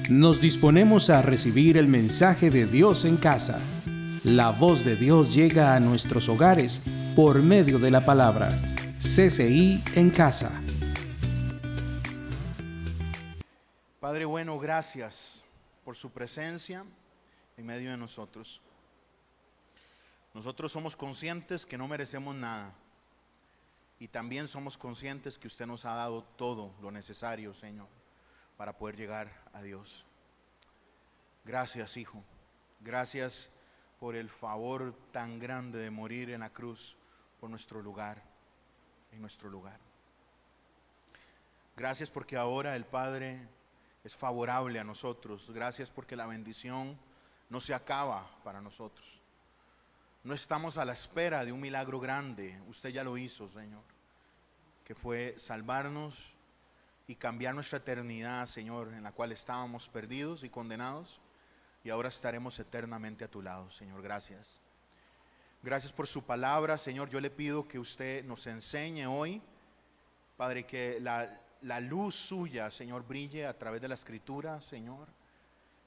Nos disponemos a recibir el mensaje de Dios en casa. La voz de Dios llega a nuestros hogares por medio de la palabra. CCI en casa. Padre bueno, gracias por su presencia en medio de nosotros. Nosotros somos conscientes que no merecemos nada y también somos conscientes que usted nos ha dado todo lo necesario, Señor, para poder llegar a Dios. Gracias, Hijo. Gracias por el favor tan grande de morir en la cruz por nuestro lugar, en nuestro lugar. Gracias porque ahora el Padre es favorable a nosotros. Gracias porque la bendición no se acaba para nosotros. No estamos a la espera de un milagro grande. Usted ya lo hizo, Señor, que fue salvarnos y cambiar nuestra eternidad, Señor, en la cual estábamos perdidos y condenados, y ahora estaremos eternamente a tu lado, Señor. Gracias. Gracias por su palabra, Señor. Yo le pido que usted nos enseñe hoy, Padre, que la luz suya, Señor, brille a través de la Escritura, Señor.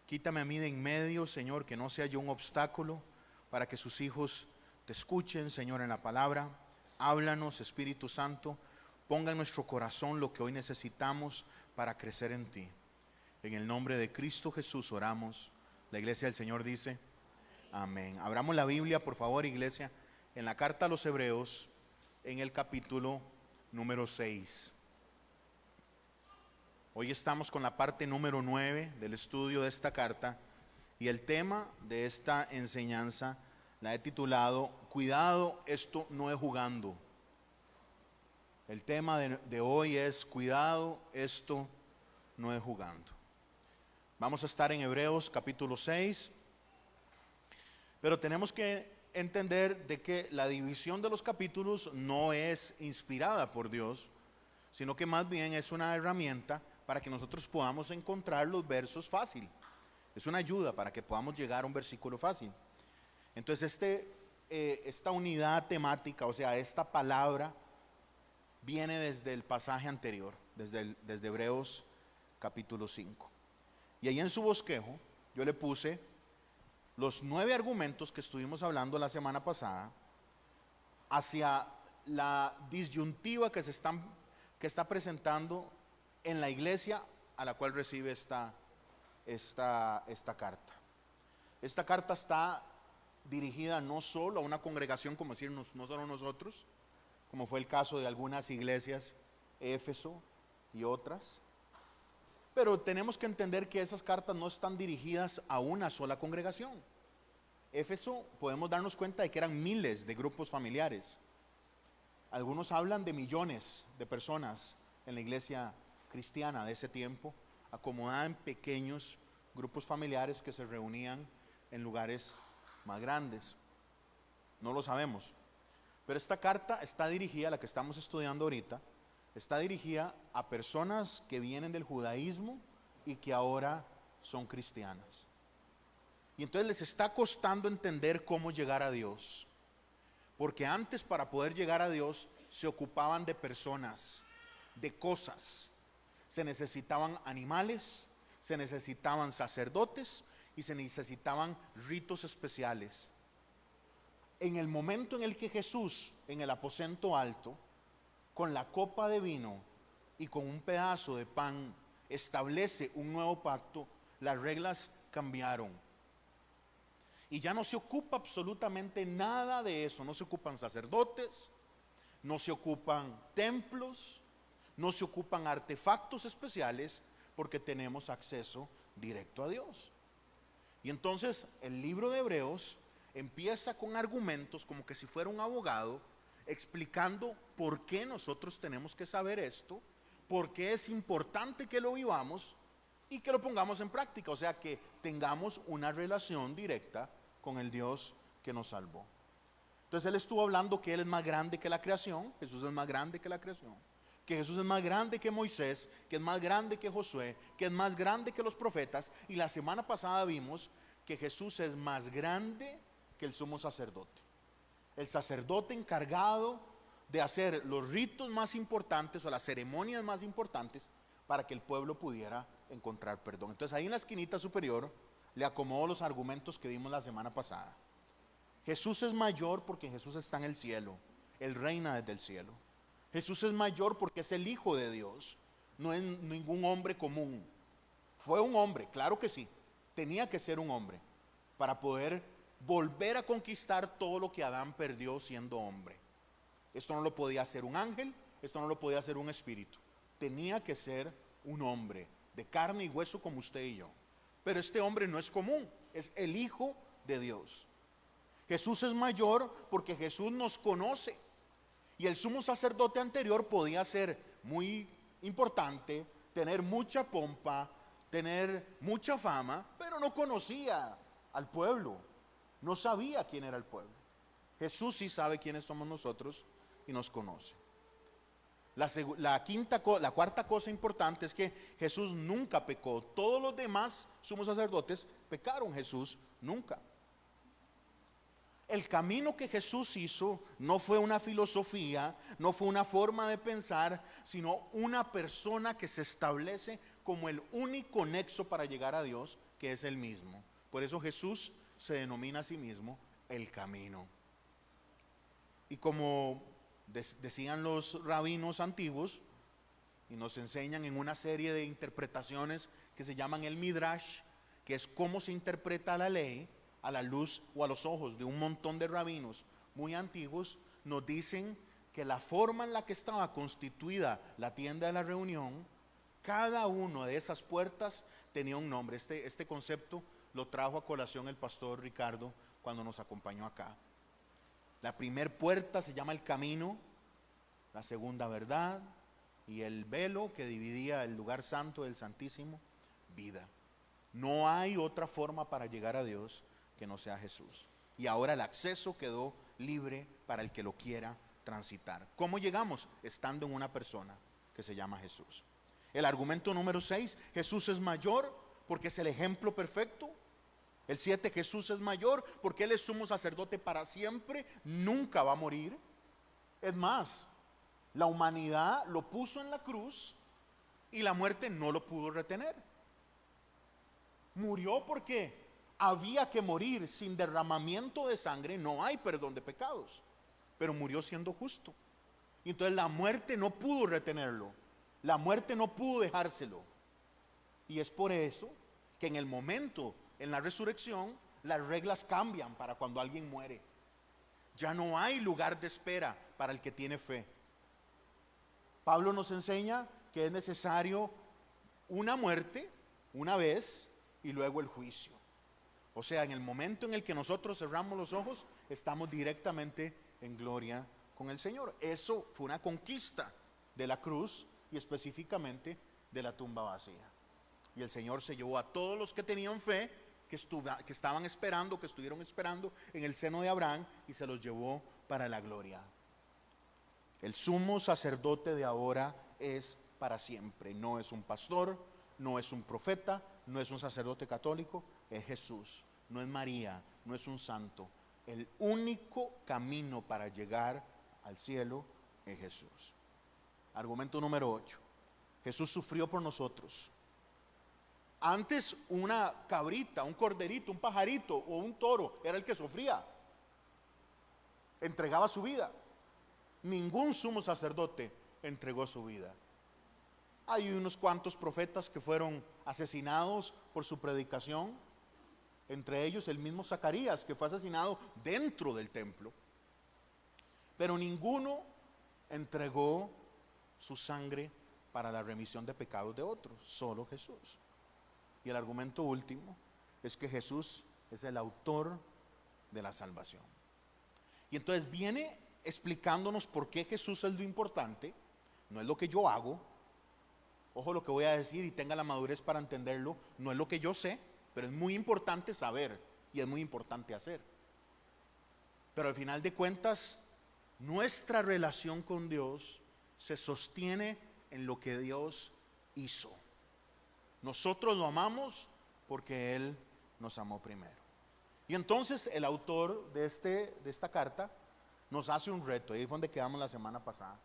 Quítame a mí de en medio, Señor, que no sea yo un obstáculo para que sus hijos te escuchen, Señor, en la palabra. Háblanos, Espíritu Santo. Ponga en nuestro corazón lo que hoy necesitamos para crecer en ti. En el nombre de Cristo Jesús oramos. La iglesia del Señor dice amén. Abramos la Biblia, por favor, iglesia, en la carta a los Hebreos, en el capítulo número 6. Hoy estamos con la parte número 9 del estudio de esta carta, y el tema de esta enseñanza la he titulado Cuidado, esto no es jugando. El tema de hoy es Cuidado, esto no es jugando. Vamos a estar en Hebreos capítulo 6, pero tenemos que entender de que la división de los capítulos no es inspirada por Dios, sino que más bien es una herramienta para que nosotros podamos encontrar los versos fácil. Es una ayuda para que podamos llegar a un versículo fácil. Entonces esta unidad temática, o sea, esta palabra viene desde el pasaje anterior, desde Hebreos capítulo 5. Y ahí en su bosquejo yo le puse los 9 argumentos que estuvimos hablando la semana pasada hacia la disyuntiva que está presentando en la iglesia a la cual recibe esta carta. Esta carta está dirigida no solo a una congregación, como decir, no solo nosotros, como fue el caso de algunas iglesias, Éfeso y otras, pero tenemos que entender que esas cartas no están dirigidas a una sola congregación. Éfeso, podemos darnos cuenta de que eran miles de grupos familiares. Algunos hablan de millones de personas en la iglesia cristiana de ese tiempo, acomodada en pequeños grupos familiares que se reunían en lugares más grandes. No lo sabemos, pero esta carta está dirigida, la que estamos estudiando ahorita, está dirigida a personas que vienen del judaísmo y que ahora son cristianas. Y entonces les está costando entender cómo llegar a Dios, porque antes, para poder llegar a Dios, se ocupaban de personas, de cosas. Se necesitaban animales, se necesitaban sacerdotes y se necesitaban ritos especiales. En el momento en el que Jesús, en el aposento alto, con la copa de vino y con un pedazo de pan, establece un nuevo pacto, las reglas cambiaron. Y ya no se ocupa absolutamente nada de eso. No se ocupan sacerdotes, no se ocupan templos, no se ocupan artefactos especiales, porque tenemos acceso directo a Dios. Y entonces el libro de Hebreos empieza con argumentos como que si fuera un abogado, explicando por qué nosotros tenemos que saber esto, por qué es importante que lo vivamos y que lo pongamos en práctica, o sea, que tengamos una relación directa con el Dios que nos salvó. Entonces él estuvo hablando que él es más grande que la creación, Jesús es más grande que la creación, que Jesús es más grande que Moisés, que es más grande que Josué, que es más grande que los profetas, y la semana pasada vimos que Jesús es más grande que el sumo sacerdote. El sacerdote encargado de hacer los ritos más importantes o las ceremonias más importantes para que el pueblo pudiera encontrar perdón. Entonces ahí en la esquinita superior le acomodo los argumentos que vimos la semana pasada. Jesús es mayor porque Jesús está en el cielo. Él reina desde el cielo. Jesús es mayor porque es el Hijo de Dios. No es ningún hombre común. Fue un hombre, claro que sí. Tenía que ser un hombre para poder volver a conquistar todo lo que Adán perdió siendo hombre. Esto no lo podía hacer un ángel, esto no lo podía hacer un espíritu. Tenía que ser un hombre de carne y hueso como usted y yo. Pero este hombre no es común, es el Hijo de Dios. Jesús es mayor porque Jesús nos conoce. Y el sumo sacerdote anterior podía ser muy importante, tener mucha pompa, tener mucha fama, pero no conocía al pueblo, no sabía quién era el pueblo. Jesús sí sabe quiénes somos nosotros y nos conoce. La cuarta cosa importante es que Jesús nunca pecó. Todos los demás sumos sacerdotes pecaron, Jesús nunca. El camino que Jesús hizo no fue una filosofía, no fue una forma de pensar, sino una persona que se establece como el único nexo para llegar a Dios, que es Él mismo. Por eso Jesús se denomina a sí mismo el camino. Y como decían los rabinos antiguos, y nos enseñan en una serie de interpretaciones que se llaman el Midrash, que es cómo se interpreta la ley a la luz o a los ojos de un montón de rabinos muy antiguos, nos dicen que la forma en la que estaba constituida la tienda de la reunión, cada una de esas puertas tenía un nombre. Este concepto lo trajo a colación el pastor Ricardo cuando nos acompañó acá. La primer puerta se llama el camino, la segunda verdad, y el velo que dividía el lugar santo del Santísimo, vida. No hay otra forma para llegar a Dios que no sea Jesús. Y ahora el acceso quedó libre para el que lo quiera transitar. ¿Cómo llegamos? Estando en una persona que se llama Jesús. El argumento número 6, Jesús es mayor porque es el ejemplo perfecto. El 7, Jesús es mayor porque Él es sumo sacerdote para siempre, nunca va a morir. Es más, la humanidad lo puso en la cruz y la muerte no lo pudo retener. Murió porque había que morir. Sin derramamiento de sangre no hay perdón de pecados, pero murió siendo justo. Y entonces la muerte no pudo retenerlo, la muerte no pudo dejárselo. Y es por eso que en el momento, en la resurrección, las reglas cambian para cuando alguien muere. Ya no hay lugar de espera para el que tiene fe. Pablo nos enseña que es necesario una muerte, una vez, y luego el juicio. O sea, en el momento en el que nosotros cerramos los ojos, estamos directamente en gloria con el Señor. Eso fue una conquista de la cruz y específicamente de la tumba vacía. Y el Señor se llevó a todos los que tenían fe, que estaban esperando, que estuvieron esperando en el seno de Abraham, y se los llevó para la gloria. El sumo sacerdote de ahora es para siempre. No es un pastor, no es un profeta, no es un sacerdote católico, es Jesús. No es María, no es un santo. El único camino para llegar al cielo es Jesús. Argumento número 8. Jesús sufrió por nosotros. Antes una cabrita, un corderito, un pajarito o un toro era el que sufría. Entregaba su vida. Ningún sumo sacerdote entregó su vida. Hay unos cuantos profetas que fueron asesinados por su predicación. Entre ellos el mismo Zacarías, que fue asesinado dentro del templo. Pero ninguno entregó su sangre para la remisión de pecados de otros, solo Jesús. Y el argumento último es que Jesús es el autor de la salvación. Y entonces viene explicándonos por qué Jesús es lo importante, no es lo que yo hago. Ojo lo que voy a decir y tenga la madurez para entenderlo, no es lo que yo sé, pero es muy importante saber y es muy importante hacer. Pero al final de cuentas, nuestra relación con Dios se sostiene en lo que Dios hizo. Nosotros lo amamos porque Él nos amó primero. Y entonces el autor de esta carta nos hace un reto, ahí es donde quedamos la semana pasada.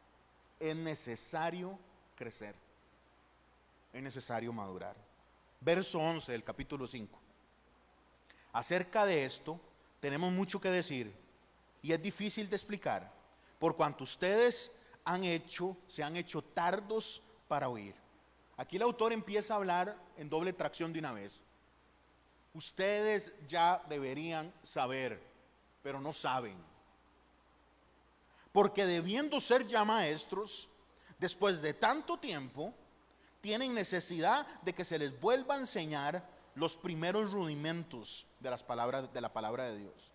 Es necesario crecer, es necesario madurar. verso 11 del capítulo 5. Acerca de esto tenemos mucho que decir y es difícil de explicar, por cuanto ustedes se han hecho tardos para oír. Aquí el autor empieza a hablar en doble tracción de una vez. Ustedes ya deberían saber, pero no saben. Porque debiendo ser ya maestros, después de tanto tiempo, tienen necesidad de que se les vuelva a enseñar los primeros rudimentos de la palabra de Dios.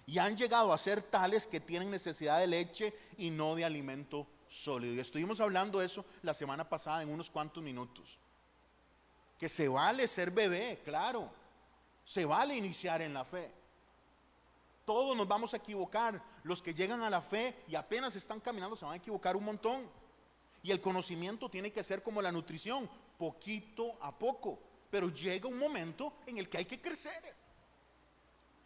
Y han llegado a ser tales que tienen necesidad de leche y no de alimento sólido. Y estuvimos hablando de eso la semana pasada en unos cuantos minutos. Que se vale ser bebé, claro. Se vale iniciar en la fe. Todos nos vamos a equivocar. Los que llegan a la fe y apenas están caminando se van a equivocar un montón. Y el conocimiento tiene que ser como la nutrición, poquito a poco. Pero llega un momento en el que hay que crecer.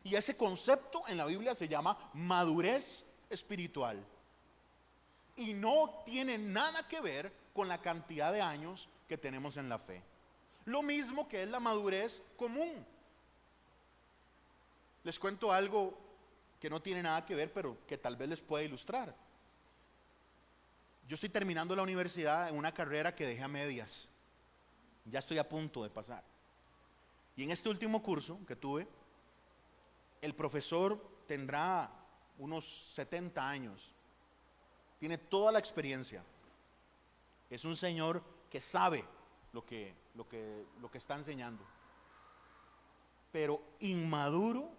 Y ese concepto en la Biblia se llama madurez espiritual. Y no tiene nada que ver con la cantidad de años que tenemos en la fe. Lo mismo que es la madurez común. Les cuento algo que no tiene nada que ver, pero que tal vez les pueda ilustrar. Yo estoy terminando la universidad en una carrera que dejé a medias. Ya estoy a punto de pasar. Y en este último curso que tuve, el profesor tendrá unos 70 años. Tiene toda la experiencia. Es un señor que sabe lo que está enseñando. Pero inmaduro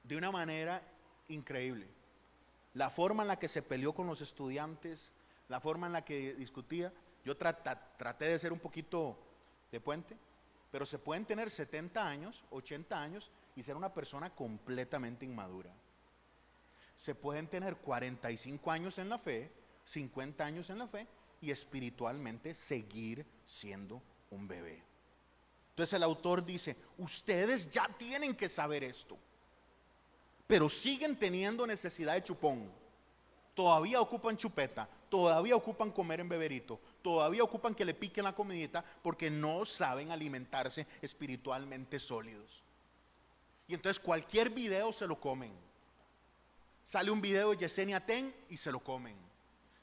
de una manera increíble. La forma en la que se peleó con los estudiantes, la forma en la que discutía. Yo traté de ser un poquito de puente, pero se pueden tener 70 años, 80 años y ser una persona completamente inmadura. Se pueden tener 45 años en la fe, 50 años en la fe y espiritualmente seguir siendo un bebé. Entonces el autor dice, ustedes ya tienen que saber esto, pero siguen teniendo necesidad de chupón. Todavía ocupan chupeta, todavía ocupan comer en beberito, todavía ocupan que le piquen la comidita porque no saben alimentarse espiritualmente sólidos. Y entonces cualquier video se lo comen. Sale un video de Yesenia Ten y se lo comen.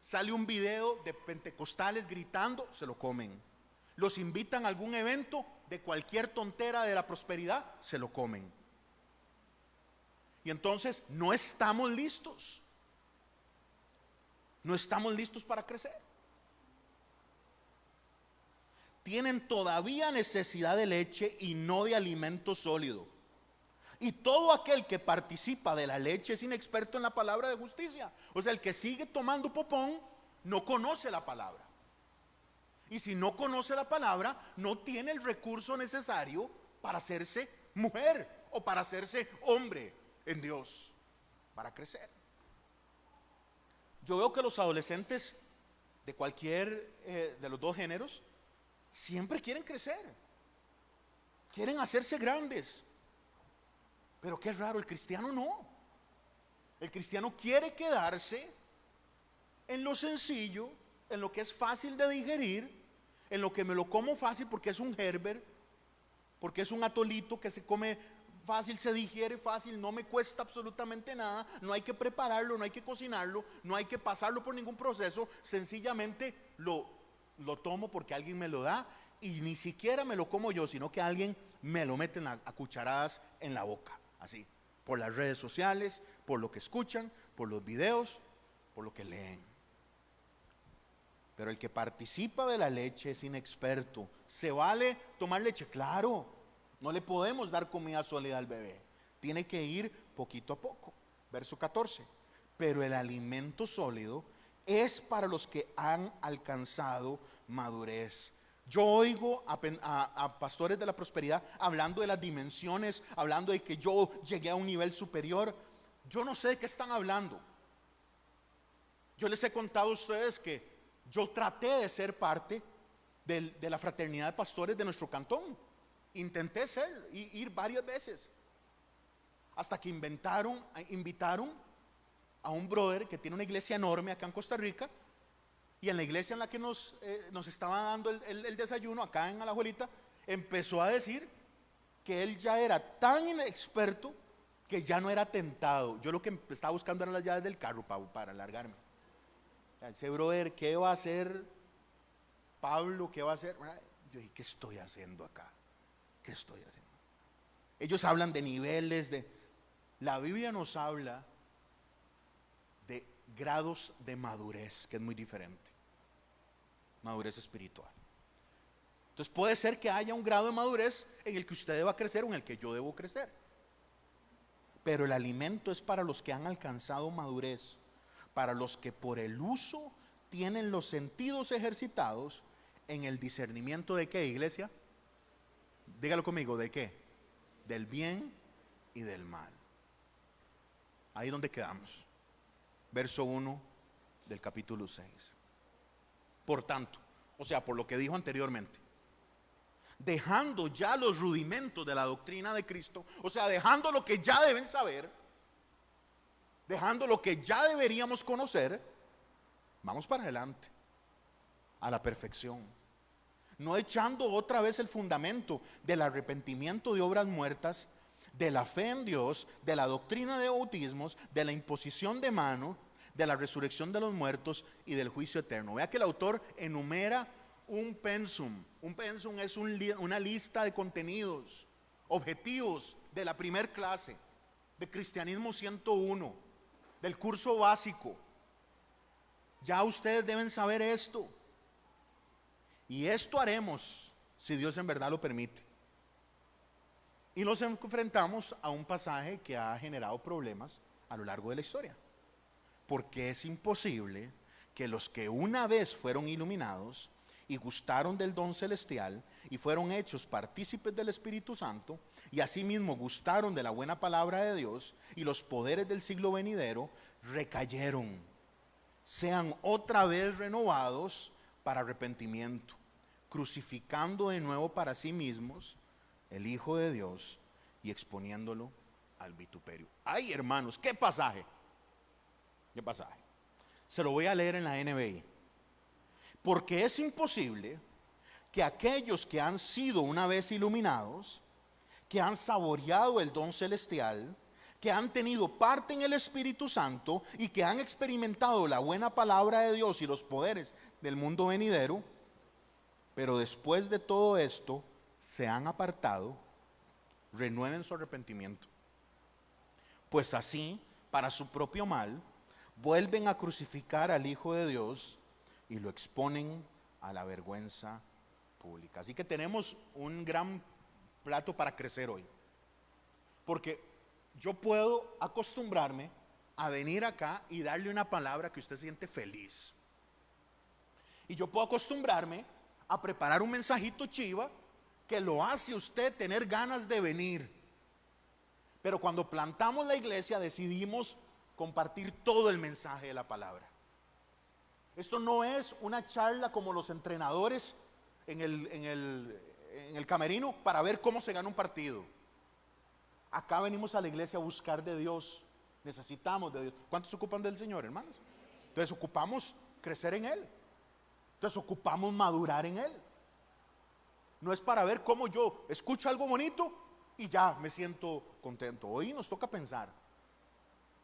Sale un video de pentecostales gritando, se lo comen. Los invitan a algún evento de cualquier tontera de la prosperidad, se lo comen. Y entonces no estamos listos. No estamos listos para crecer. Tienen todavía necesidad de leche y no de alimento sólido. Y todo aquel que participa de la leche es inexperto en la palabra de justicia. O sea, el que sigue tomando popón no conoce la palabra. Y si no conoce la palabra, no tiene el recurso necesario para hacerse mujer o para hacerse hombre en Dios, para crecer. Yo veo que los adolescentes de cualquier de los dos géneros siempre quieren crecer, quieren hacerse grandes. Pero qué raro, el cristiano no. El cristiano quiere quedarse en lo sencillo, en lo que es fácil de digerir, en lo que me lo como fácil porque es un Gerber, porque es un atolito que se come fácil, se digiere fácil, no me cuesta absolutamente nada, no hay que prepararlo, no hay que cocinarlo, no hay que pasarlo por ningún proceso, sencillamente lo tomo porque alguien me lo da y ni siquiera me lo como yo, sino que alguien me lo mete a cucharadas en la boca. Así, por las redes sociales, por lo que escuchan, por los videos, por lo que leen. Pero el que participa de la leche es inexperto. ¿Se vale tomar leche? Claro, no le podemos dar comida sólida al bebé. Tiene que ir poquito a poco. Verso 14. Pero el alimento sólido es para los que han alcanzado madurez. Yo oigo a pastores de la prosperidad hablando de las dimensiones, hablando de que yo llegué a un nivel superior. Yo no sé de qué están hablando. Yo les he contado a ustedes que yo traté de ser parte de la fraternidad de pastores de nuestro cantón. Intenté ir varias veces. Hasta que invitaron a un brother que tiene una iglesia enorme acá en Costa Rica. Y en la iglesia en la que nos estaba dando el desayuno, acá en Alajuelita, empezó a decir que él ya era tan experto que ya no era tentado. Yo lo que estaba buscando eran las llaves del carro para alargarme. Ese brother, ¿qué va a hacer Pablo? ¿Qué va a hacer? Yo dije, ¿qué estoy haciendo acá? ¿Qué estoy haciendo? Ellos hablan de niveles, la Biblia nos habla de grados de madurez, que es muy diferente. Madurez espiritual. Entonces puede ser que haya un grado de madurez en el que usted deba crecer o en el que yo debo crecer. Pero el alimento es para los que han alcanzado madurez, para los que por el uso tienen los sentidos ejercitados en el discernimiento de qué, iglesia. Dígalo conmigo, ¿de qué? Del bien y del mal. Ahí donde quedamos. Verso 1 del capítulo 6. Por tanto, o sea, por lo que dijo anteriormente, dejando ya los rudimentos de la doctrina de Cristo, o sea, dejando lo que ya deben saber, dejando lo que ya deberíamos conocer, vamos para adelante, a la perfección. No echando otra vez el fundamento del arrepentimiento de obras muertas, de la fe en Dios, de la doctrina de bautismos, de la imposición de mano, de la resurrección de los muertos y del juicio eterno. Vea que el autor enumera un pensum. Un pensum es una lista de contenidos, objetivos de la primer clase, de Cristianismo 101, del curso básico. Ya ustedes deben saber esto. Y esto haremos si Dios en verdad lo permite. Y nos enfrentamos a un pasaje que ha generado problemas a lo largo de la historia. Porque es imposible que los que una vez fueron iluminados y gustaron del don celestial y fueron hechos partícipes del Espíritu Santo y asimismo gustaron de la buena palabra de Dios y los poderes del siglo venidero, recayeron, sean otra vez renovados para arrepentimiento, crucificando de nuevo para sí mismos el Hijo de Dios y exponiéndolo al vituperio. Ay, hermanos, ¿qué pasaje? ¿Qué pasaje? Se lo voy a leer en la NBI. Porque es imposible que aquellos que han sido una vez iluminados, que han saboreado el don celestial, que han tenido parte en el Espíritu Santo y que han experimentado la buena palabra de Dios y los poderes del mundo venidero, pero después de todo esto se han apartado, renueven su arrepentimiento. Pues así, para su propio mal, vuelven a crucificar al Hijo de Dios y lo exponen a la vergüenza pública. Así que tenemos un gran plato para crecer hoy. Porque yo puedo acostumbrarme a venir acá y darle una palabra que usted siente feliz. Y yo puedo acostumbrarme a preparar un mensajito chiva que lo hace usted tener ganas de venir. Pero cuando plantamos la iglesia decidimos compartir todo el mensaje de la palabra. Esto no es una charla como los entrenadores en el camerino para ver cómo se gana un partido. Acá venimos a la iglesia a buscar de Dios. Necesitamos de Dios. ¿Cuántos ocupan del Señor, hermanos? Entonces ocupamos crecer en Él. Entonces ocupamos madurar en Él. No es para ver cómo yo escucho algo bonito y ya me siento contento. Hoy nos toca pensar.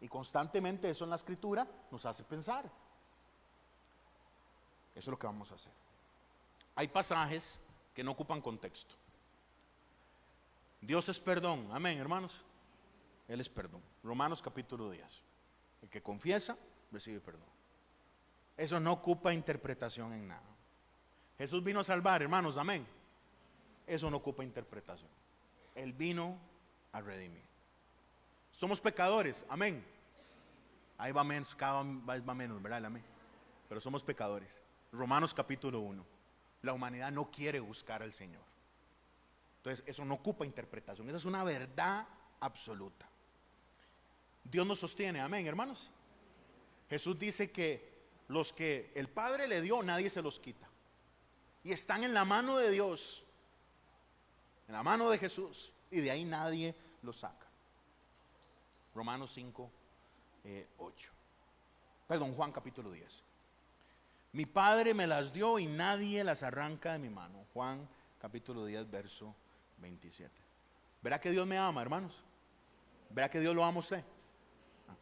Y constantemente eso en la escritura nos hace pensar. Eso es lo que vamos a hacer. Hay pasajes que no ocupan contexto. Dios es perdón, amén, hermanos. Él es perdón. Romanos capítulo 10. El que confiesa, recibe perdón. Eso no ocupa interpretación en nada. Jesús vino a salvar, hermanos, amén. Eso no ocupa interpretación. Él vino a redimir. Somos pecadores, amén. Ahí va menos, cada vez va menos, ¿verdad? Amén. Pero somos pecadores. Romanos capítulo 1. La humanidad no quiere buscar al Señor. Entonces eso no ocupa interpretación. Esa es una verdad absoluta. Dios nos sostiene, amén, hermanos. Jesús dice que los que el Padre le dio, nadie se los quita. Y están en la mano de Dios, en la mano de Jesús, y de ahí nadie los saca. Romanos 5, 8. Perdón, Juan capítulo 10. Mi Padre me las dio y nadie las arranca de mi mano. Juan capítulo 10, verso 27. ¿Verá que Dios me ama, hermanos? ¿Verá que Dios lo ama a usted?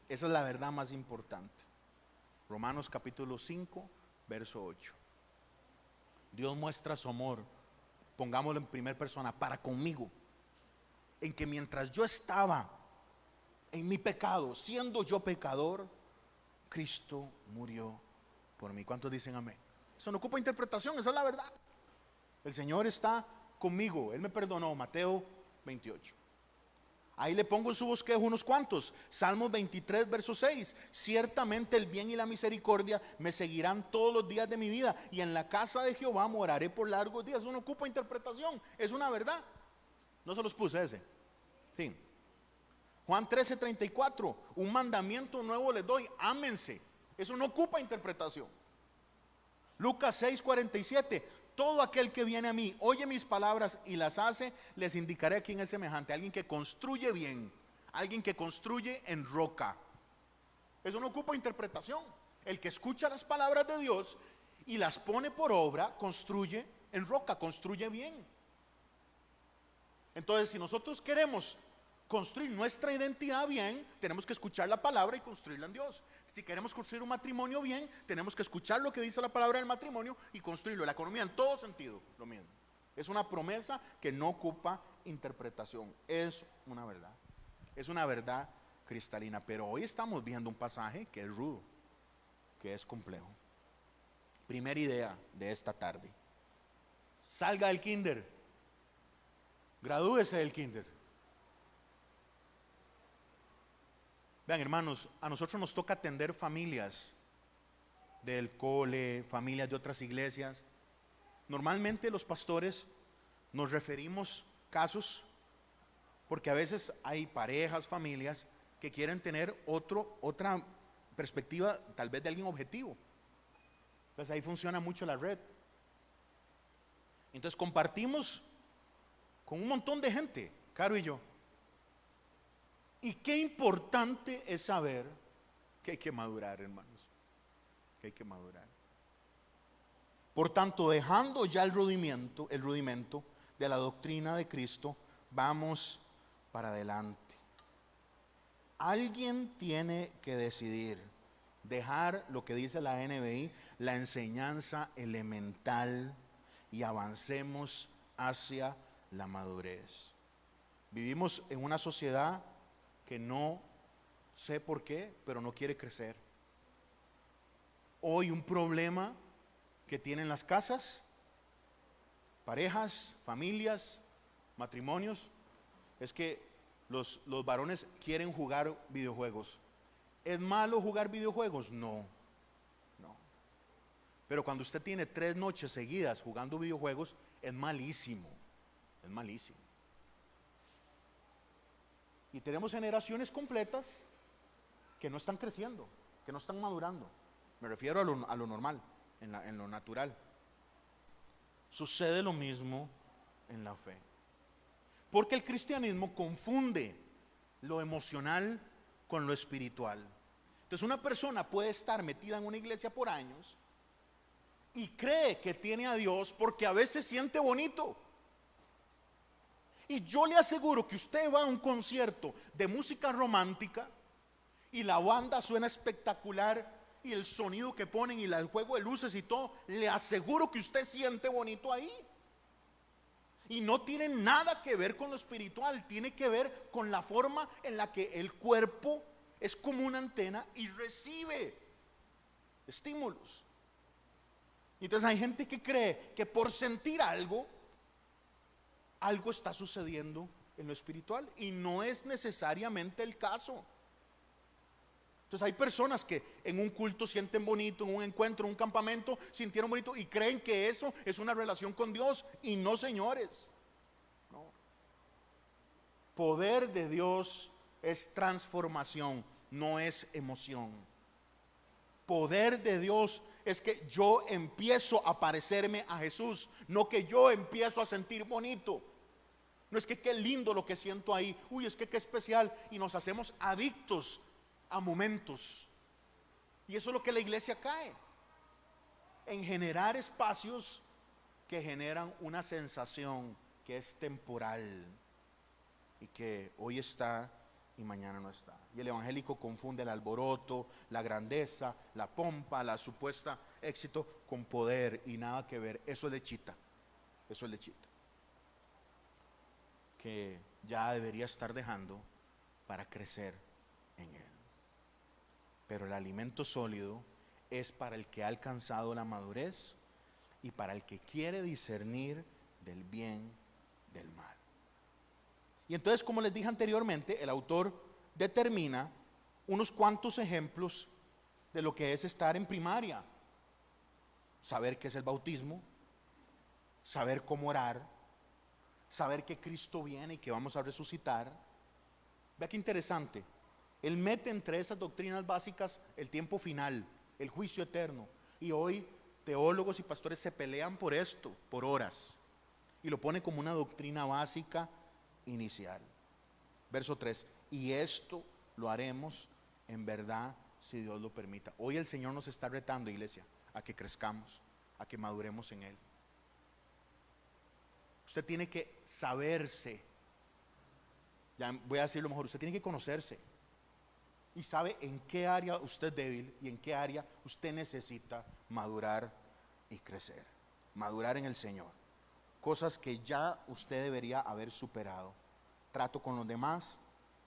Esa es la verdad más importante. Romanos capítulo 5, verso 8. Dios muestra su amor, pongámoslo en primera persona, para conmigo, en que mientras yo estaba en mi pecado, siendo yo pecador, Cristo murió por mí. ¿Cuántos dicen amén? Eso no ocupa interpretación, esa es la verdad. El Señor está conmigo, Él me perdonó. Mateo 28. Ahí le pongo en su bosquejo unos cuantos. Salmos 23, verso 6. Ciertamente el bien y la misericordia me seguirán todos los días de mi vida, y en la casa de Jehová moraré por largos días. Eso no ocupa interpretación, es una verdad. No se los puse ese. Sí. Juan 13, 34. Un mandamiento nuevo les doy: ámense. Eso no ocupa interpretación. Lucas 6, 47. Todo aquel que viene a mí, oye mis palabras y las hace, les indicaré a quién es semejante. Alguien que construye bien, alguien que construye en roca. Eso no ocupa interpretación. El que escucha las palabras de Dios y las pone por obra, construye en roca, construye bien. Entonces, si nosotros queremos construir nuestra identidad bien, tenemos que escuchar la palabra y construirla en Dios. Si queremos construir un matrimonio bien, tenemos que escuchar lo que dice la palabra del matrimonio y construirlo. La economía en todo sentido, lo mismo. Es una promesa que no ocupa interpretación. Es una verdad. Es una verdad cristalina. Pero hoy estamos viendo un pasaje que es rudo, que es complejo. Primera idea de esta tarde: salga del kinder, gradúese del kinder. Vean, hermanos, a nosotros nos toca atender familias del cole, familias de otras iglesias. Normalmente los pastores nos referimos casos porque a veces hay parejas, familias que quieren tener otra perspectiva, tal vez de alguien objetivo. Entonces ahí funciona mucho la red. Entonces compartimos con un montón de gente, Caro y yo. Y qué importante es saber que hay que madurar, hermanos, que hay que madurar. Por tanto, dejando ya el rudimento de la doctrina de Cristo, vamos para adelante. Alguien tiene que decidir dejar lo que dice la NBI, la enseñanza elemental, y avancemos hacia la madurez. Vivimos en una sociedad que no sé por qué, pero no quiere crecer. Hoy un problema que tienen las casas, parejas, familias, matrimonios, es que los varones quieren jugar videojuegos. ¿Es malo jugar videojuegos? No. Pero cuando usted tiene 3 noches seguidas jugando videojuegos, es malísimo. Es malísimo. Y tenemos generaciones completas que no están creciendo, que no están madurando. Me refiero a lo normal, en lo natural. Sucede lo mismo en la fe. Porque el cristianismo confunde lo emocional con lo espiritual. Entonces una persona puede estar metida en una iglesia por años y cree que tiene a Dios porque a veces siente bonito. Y yo le aseguro que usted va a un concierto de música romántica y la banda suena espectacular y el sonido que ponen y el juego de luces y todo, le aseguro que usted siente bonito ahí. Y no tiene nada que ver con lo espiritual, tiene que ver con la forma en la que el cuerpo es como una antena y recibe estímulos. Entonces hay gente que cree que por sentir algo está sucediendo en lo espiritual, y no es necesariamente el caso. Entonces hay personas que en un culto sienten bonito, en un encuentro, en un campamento sintieron bonito y creen que eso es una relación con Dios, y no, señores. No. Poder de Dios es transformación, no es emoción. Poder de Dios es que yo empiezo a parecerme a Jesús, no que yo empiezo a sentir bonito. No es que qué lindo lo que siento ahí, uy, es que qué especial, y nos hacemos adictos a momentos. Y eso es lo que la iglesia cae, en generar espacios que generan una sensación que es temporal y que hoy está y mañana no está. Y el evangélico confunde el alboroto, la grandeza, la pompa, la supuesta éxito con poder, y nada que ver. Eso es lechita, eso es lechita, que ya debería estar dejando para crecer en él. Pero el alimento sólido es para el que ha alcanzado la madurez y para el que quiere discernir del bien del mal. Y entonces, como les dije anteriormente, el autor determina unos cuantos ejemplos de lo que es estar en primaria. Saber qué es el bautismo, saber cómo orar, saber que Cristo viene y que vamos a resucitar. Vea qué interesante. Él mete entre esas doctrinas básicas el tiempo final, el juicio eterno. Y hoy teólogos y pastores se pelean por esto, por horas. Y lo pone como una doctrina básica inicial. Verso 3. Y esto lo haremos en verdad si Dios lo permita. Hoy el Señor nos está retando, iglesia, a que crezcamos, a que maduremos en Él. Usted tiene que saberse. Ya voy a decirlo mejor. Usted tiene que conocerse. Y sabe en qué área usted es débil y en qué área usted necesita madurar y crecer. Madurar en el Señor. Cosas que ya usted debería haber superado. Trato con los demás,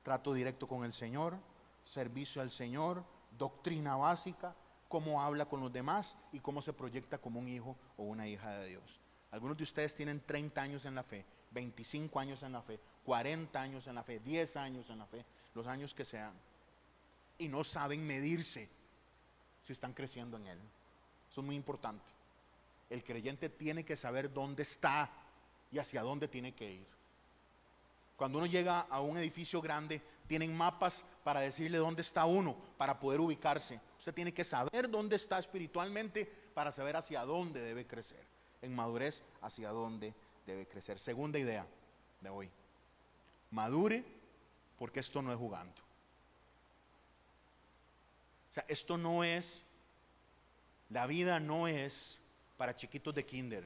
trato directo con el Señor, servicio al Señor, doctrina básica, cómo habla con los demás y cómo se proyecta como un hijo o una hija de Dios. Algunos de ustedes tienen 30 años en la fe, 25 años en la fe, 40 años en la fe, 10 años en la fe, los años que sean. Y no saben medirse si están creciendo en Él. Eso es muy importante. El creyente tiene que saber dónde está y hacia dónde tiene que ir. Cuando uno llega a un edificio grande, tienen mapas para decirle dónde está uno, para poder ubicarse. Usted tiene que saber dónde está espiritualmente para saber hacia dónde debe crecer. En madurez, hacia dónde debe crecer. Segunda idea de hoy. Madure, porque esto no es jugando. O sea, esto no es, la vida no es para chiquitos de kinder.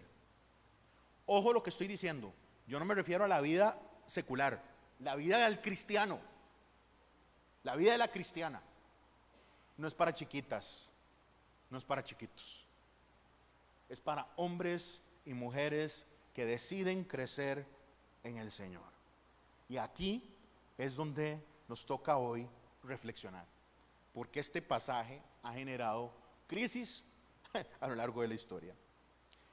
Ojo lo que estoy diciendo. Yo no me refiero a la vida secular, la vida del cristiano, la vida de la cristiana. No es para chiquitas, no es para chiquitos. Es para hombres y mujeres que deciden crecer en el Señor. Y aquí es donde nos toca hoy reflexionar, porque este pasaje ha generado crisis a lo largo de la historia.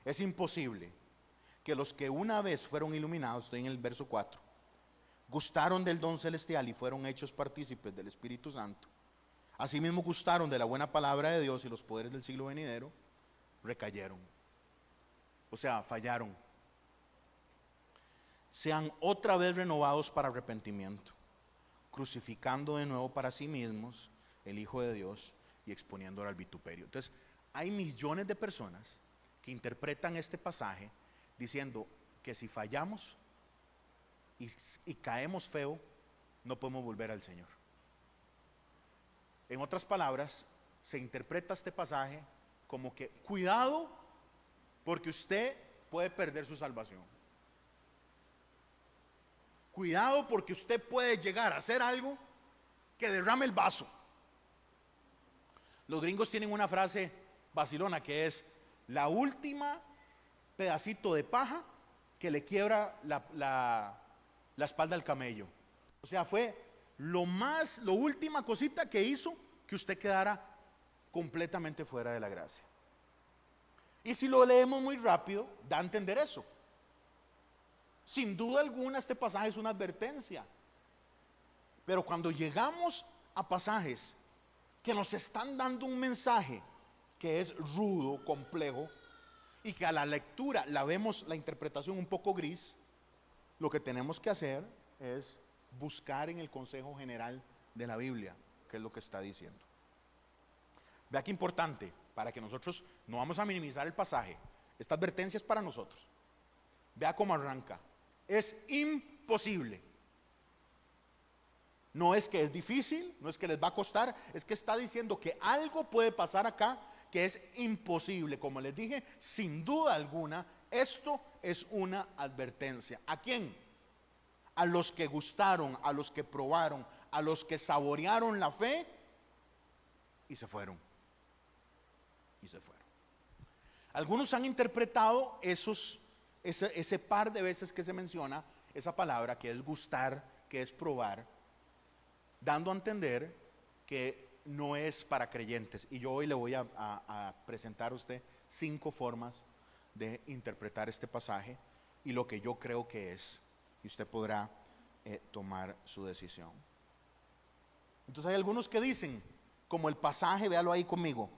Es imposible que los que una vez fueron iluminados, estoy en el verso 4, gustaron del don celestial y fueron hechos partícipes del Espíritu Santo, asimismo gustaron de la buena palabra de Dios y los poderes del siglo venidero, recayeron, o sea, fallaron. Sean otra vez renovados para arrepentimiento, crucificando de nuevo para sí mismos el Hijo de Dios y exponiéndolo al vituperio. Entonces, hay millones de personas que interpretan este pasaje diciendo que si fallamos y caemos feo, no podemos volver al Señor. En otras palabras, se interpreta este pasaje como que cuidado porque usted puede perder su salvación. Cuidado porque usted puede llegar a hacer algo que derrame el vaso. Los gringos tienen una frase vacilona que es la última pedacito de paja que le quiebra la espalda al camello. O sea, fue lo última cosita que hizo que usted quedara completamente fuera de la gracia. Y si lo leemos muy rápido, da a entender eso. Sin duda alguna este pasaje es una advertencia. Pero cuando llegamos a pasajes que nos están dando un mensaje que es rudo, complejo, y que a la lectura la vemos la interpretación un poco gris, lo que tenemos que hacer es buscar en el consejo general de la Biblia qué es lo que está diciendo. Vea qué importante, para que nosotros no vamos a minimizar el pasaje. Esta advertencia es para nosotros. Vea cómo arranca. Es imposible. No es que es difícil, no es que les va a costar, es que está diciendo que algo puede pasar acá que es imposible. Como les dije, sin duda alguna Esto es una advertencia. ¿A quién? A los que gustaron, a los que probaron, a los que saborearon la fe y se fueron. Y se fueron. Algunos han interpretado ese par de veces que se menciona esa palabra, que es gustar, que es probar, dando a entender que no es para creyentes. Y yo hoy le voy a presentar a usted 5 formas de interpretar este pasaje y lo que yo creo que es. Y usted podrá tomar su decisión. Entonces hay algunos que dicen, como el pasaje, véalo ahí conmigo,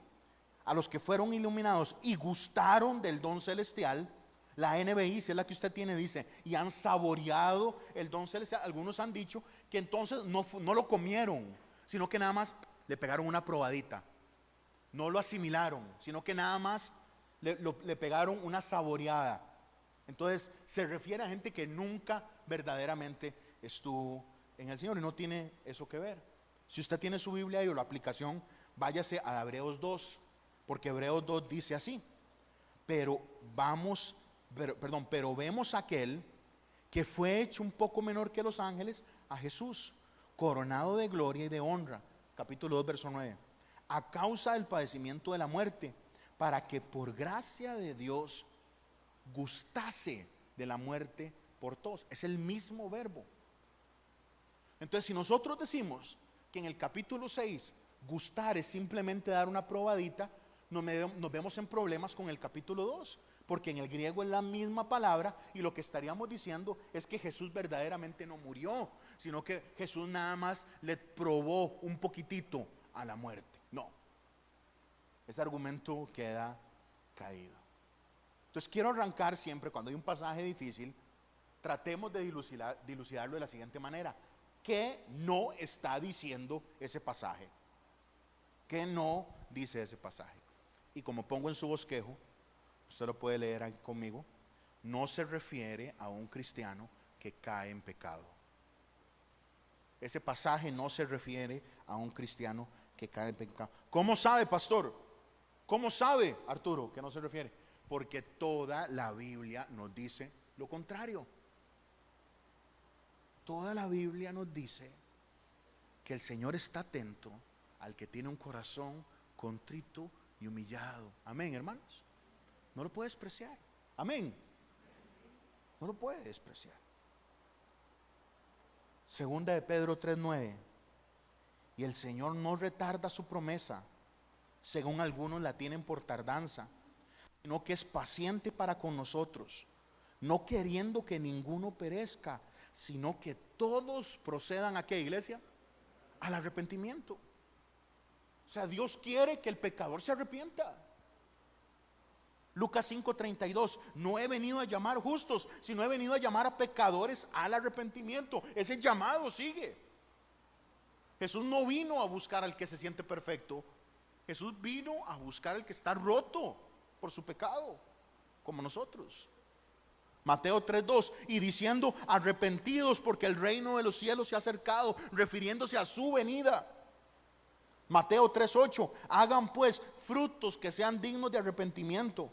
a los que fueron iluminados y gustaron del don celestial. La NBI, si es la que usted tiene, dice, y han saboreado el don celestial. Algunos han dicho que entonces no lo comieron, sino que nada más le pegaron una probadita. No lo asimilaron, sino que nada más le pegaron una saboreada. Entonces se refiere a gente que nunca verdaderamente estuvo en el Señor y no tiene eso que ver. Si usted tiene su Biblia y la aplicación, váyase a Hebreos 2, porque Hebreos 2 dice así: pero vemos a aquel que fue hecho un poco menor que los ángeles, a Jesús, coronado de gloria y de honra, capítulo 2, verso 9, a causa del padecimiento de la muerte, para que por gracia de Dios gustase de la muerte por todos. Es el mismo verbo. Entonces, si nosotros decimos que en el capítulo 6 gustar es simplemente dar una probadita, nos vemos en problemas con el capítulo 2, porque en el griego es la misma palabra, y lo que estaríamos diciendo es que Jesús verdaderamente no murió, sino que Jesús nada más le probó un poquitito a la muerte. No, ese argumento queda caído. Entonces quiero arrancar siempre, cuando hay un pasaje difícil, tratemos de dilucidarlo de la siguiente manera: ¿qué no está diciendo ese pasaje? ¿Qué no dice ese pasaje? Y como pongo en su bosquejo, usted lo puede leer ahí conmigo, no se refiere a un cristiano que cae en pecado. Ese pasaje no se refiere a un cristiano que cae en pecado. ¿Cómo sabe, pastor? ¿Cómo sabe, Arturo, que no se refiere? Porque toda la Biblia nos dice lo contrario. Toda la Biblia nos dice que el Señor está atento al que tiene un corazón contrito y humillado. Amén, hermanos. No lo puede despreciar. Amén. No lo puede despreciar. Segunda de Pedro 3:9. Y el Señor no retarda su promesa, según algunos la tienen por tardanza, sino que es paciente para con nosotros, no queriendo que ninguno perezca, sino que todos procedan ¿a qué, iglesia? Al arrepentimiento. O sea, Dios quiere que el pecador se arrepienta. Lucas 5:32, no he venido a llamar justos, sino he venido a llamar a pecadores al arrepentimiento. Ese llamado sigue. Jesús no vino a buscar al que se siente perfecto. Jesús vino a buscar al que está roto por su pecado, como nosotros. Mateo 3:2, y diciendo, arrepentidos porque el reino de los cielos se ha acercado, refiriéndose a su venida. Mateo 3:8, hagan pues frutos que sean dignos de arrepentimiento.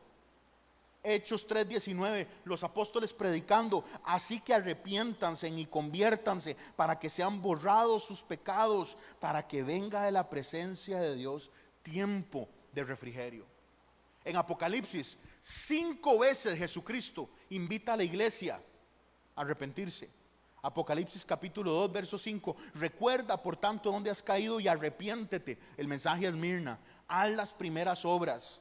Hechos 3:19, los apóstoles predicando, así que arrepiéntanse y conviértanse para que sean borrados sus pecados, para que venga de la presencia de Dios tiempo de refrigerio. En Apocalipsis 5 veces Jesucristo invita a la iglesia a arrepentirse. Apocalipsis capítulo 2 verso 5, recuerda por tanto dónde has caído y arrepiéntete. El mensaje a Esmirna, haz las primeras obras.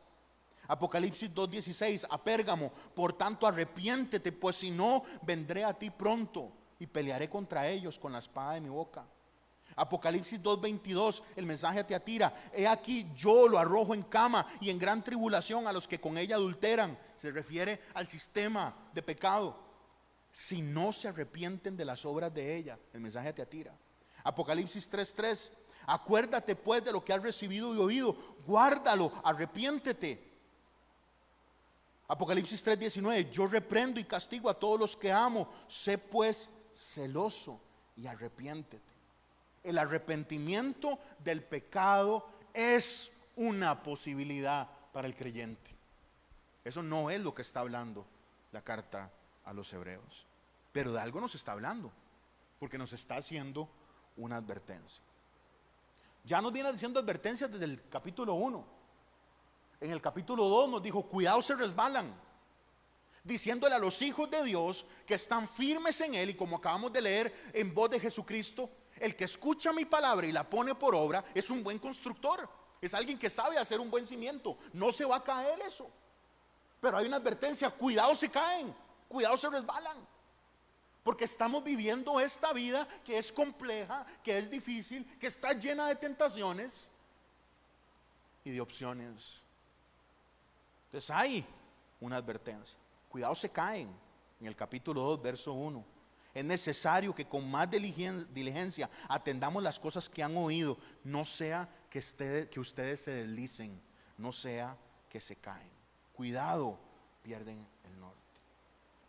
Apocalipsis 2:16, a Pérgamo, por tanto arrepiéntete, pues si no vendré a ti pronto y pelearé contra ellos con la espada de mi boca. Apocalipsis 2:22, el mensaje a Tiatira, he aquí yo lo arrojo en cama y en gran tribulación a los que con ella adulteran. Se refiere al sistema de pecado. Si no se arrepienten de las obras de ella, el mensaje a Tiatira. Apocalipsis 3:3, acuérdate pues de lo que has recibido y oído, guárdalo, arrepiéntete. Apocalipsis 3:19, yo reprendo y castigo a todos los que amo, sé pues celoso y arrepiéntete. El arrepentimiento del pecado es una posibilidad para el creyente. Eso no es lo que está hablando la carta a los hebreos. Pero de algo nos está hablando, porque nos está haciendo una advertencia. Ya nos viene diciendo advertencias desde el capítulo 1. En el capítulo 2 nos dijo, cuidado, se resbalan, diciéndole a los hijos de Dios que están firmes en Él. Y como acabamos de leer en voz de Jesucristo, el que escucha mi palabra y la pone por obra es un buen constructor, es alguien que sabe hacer un buen cimiento. No se va a caer eso. Pero hay una advertencia, cuidado, se caen, cuidado, se resbalan, porque estamos viviendo esta vida que es compleja, que es difícil, que está llena de tentaciones y de opciones. Entonces hay una advertencia, cuidado, se caen. En el capítulo 2, verso 1, es necesario que con más diligencia atendamos las cosas que han oído, no sea que ustedes se deslicen, no sea que se caen. Cuidado, pierden el norte.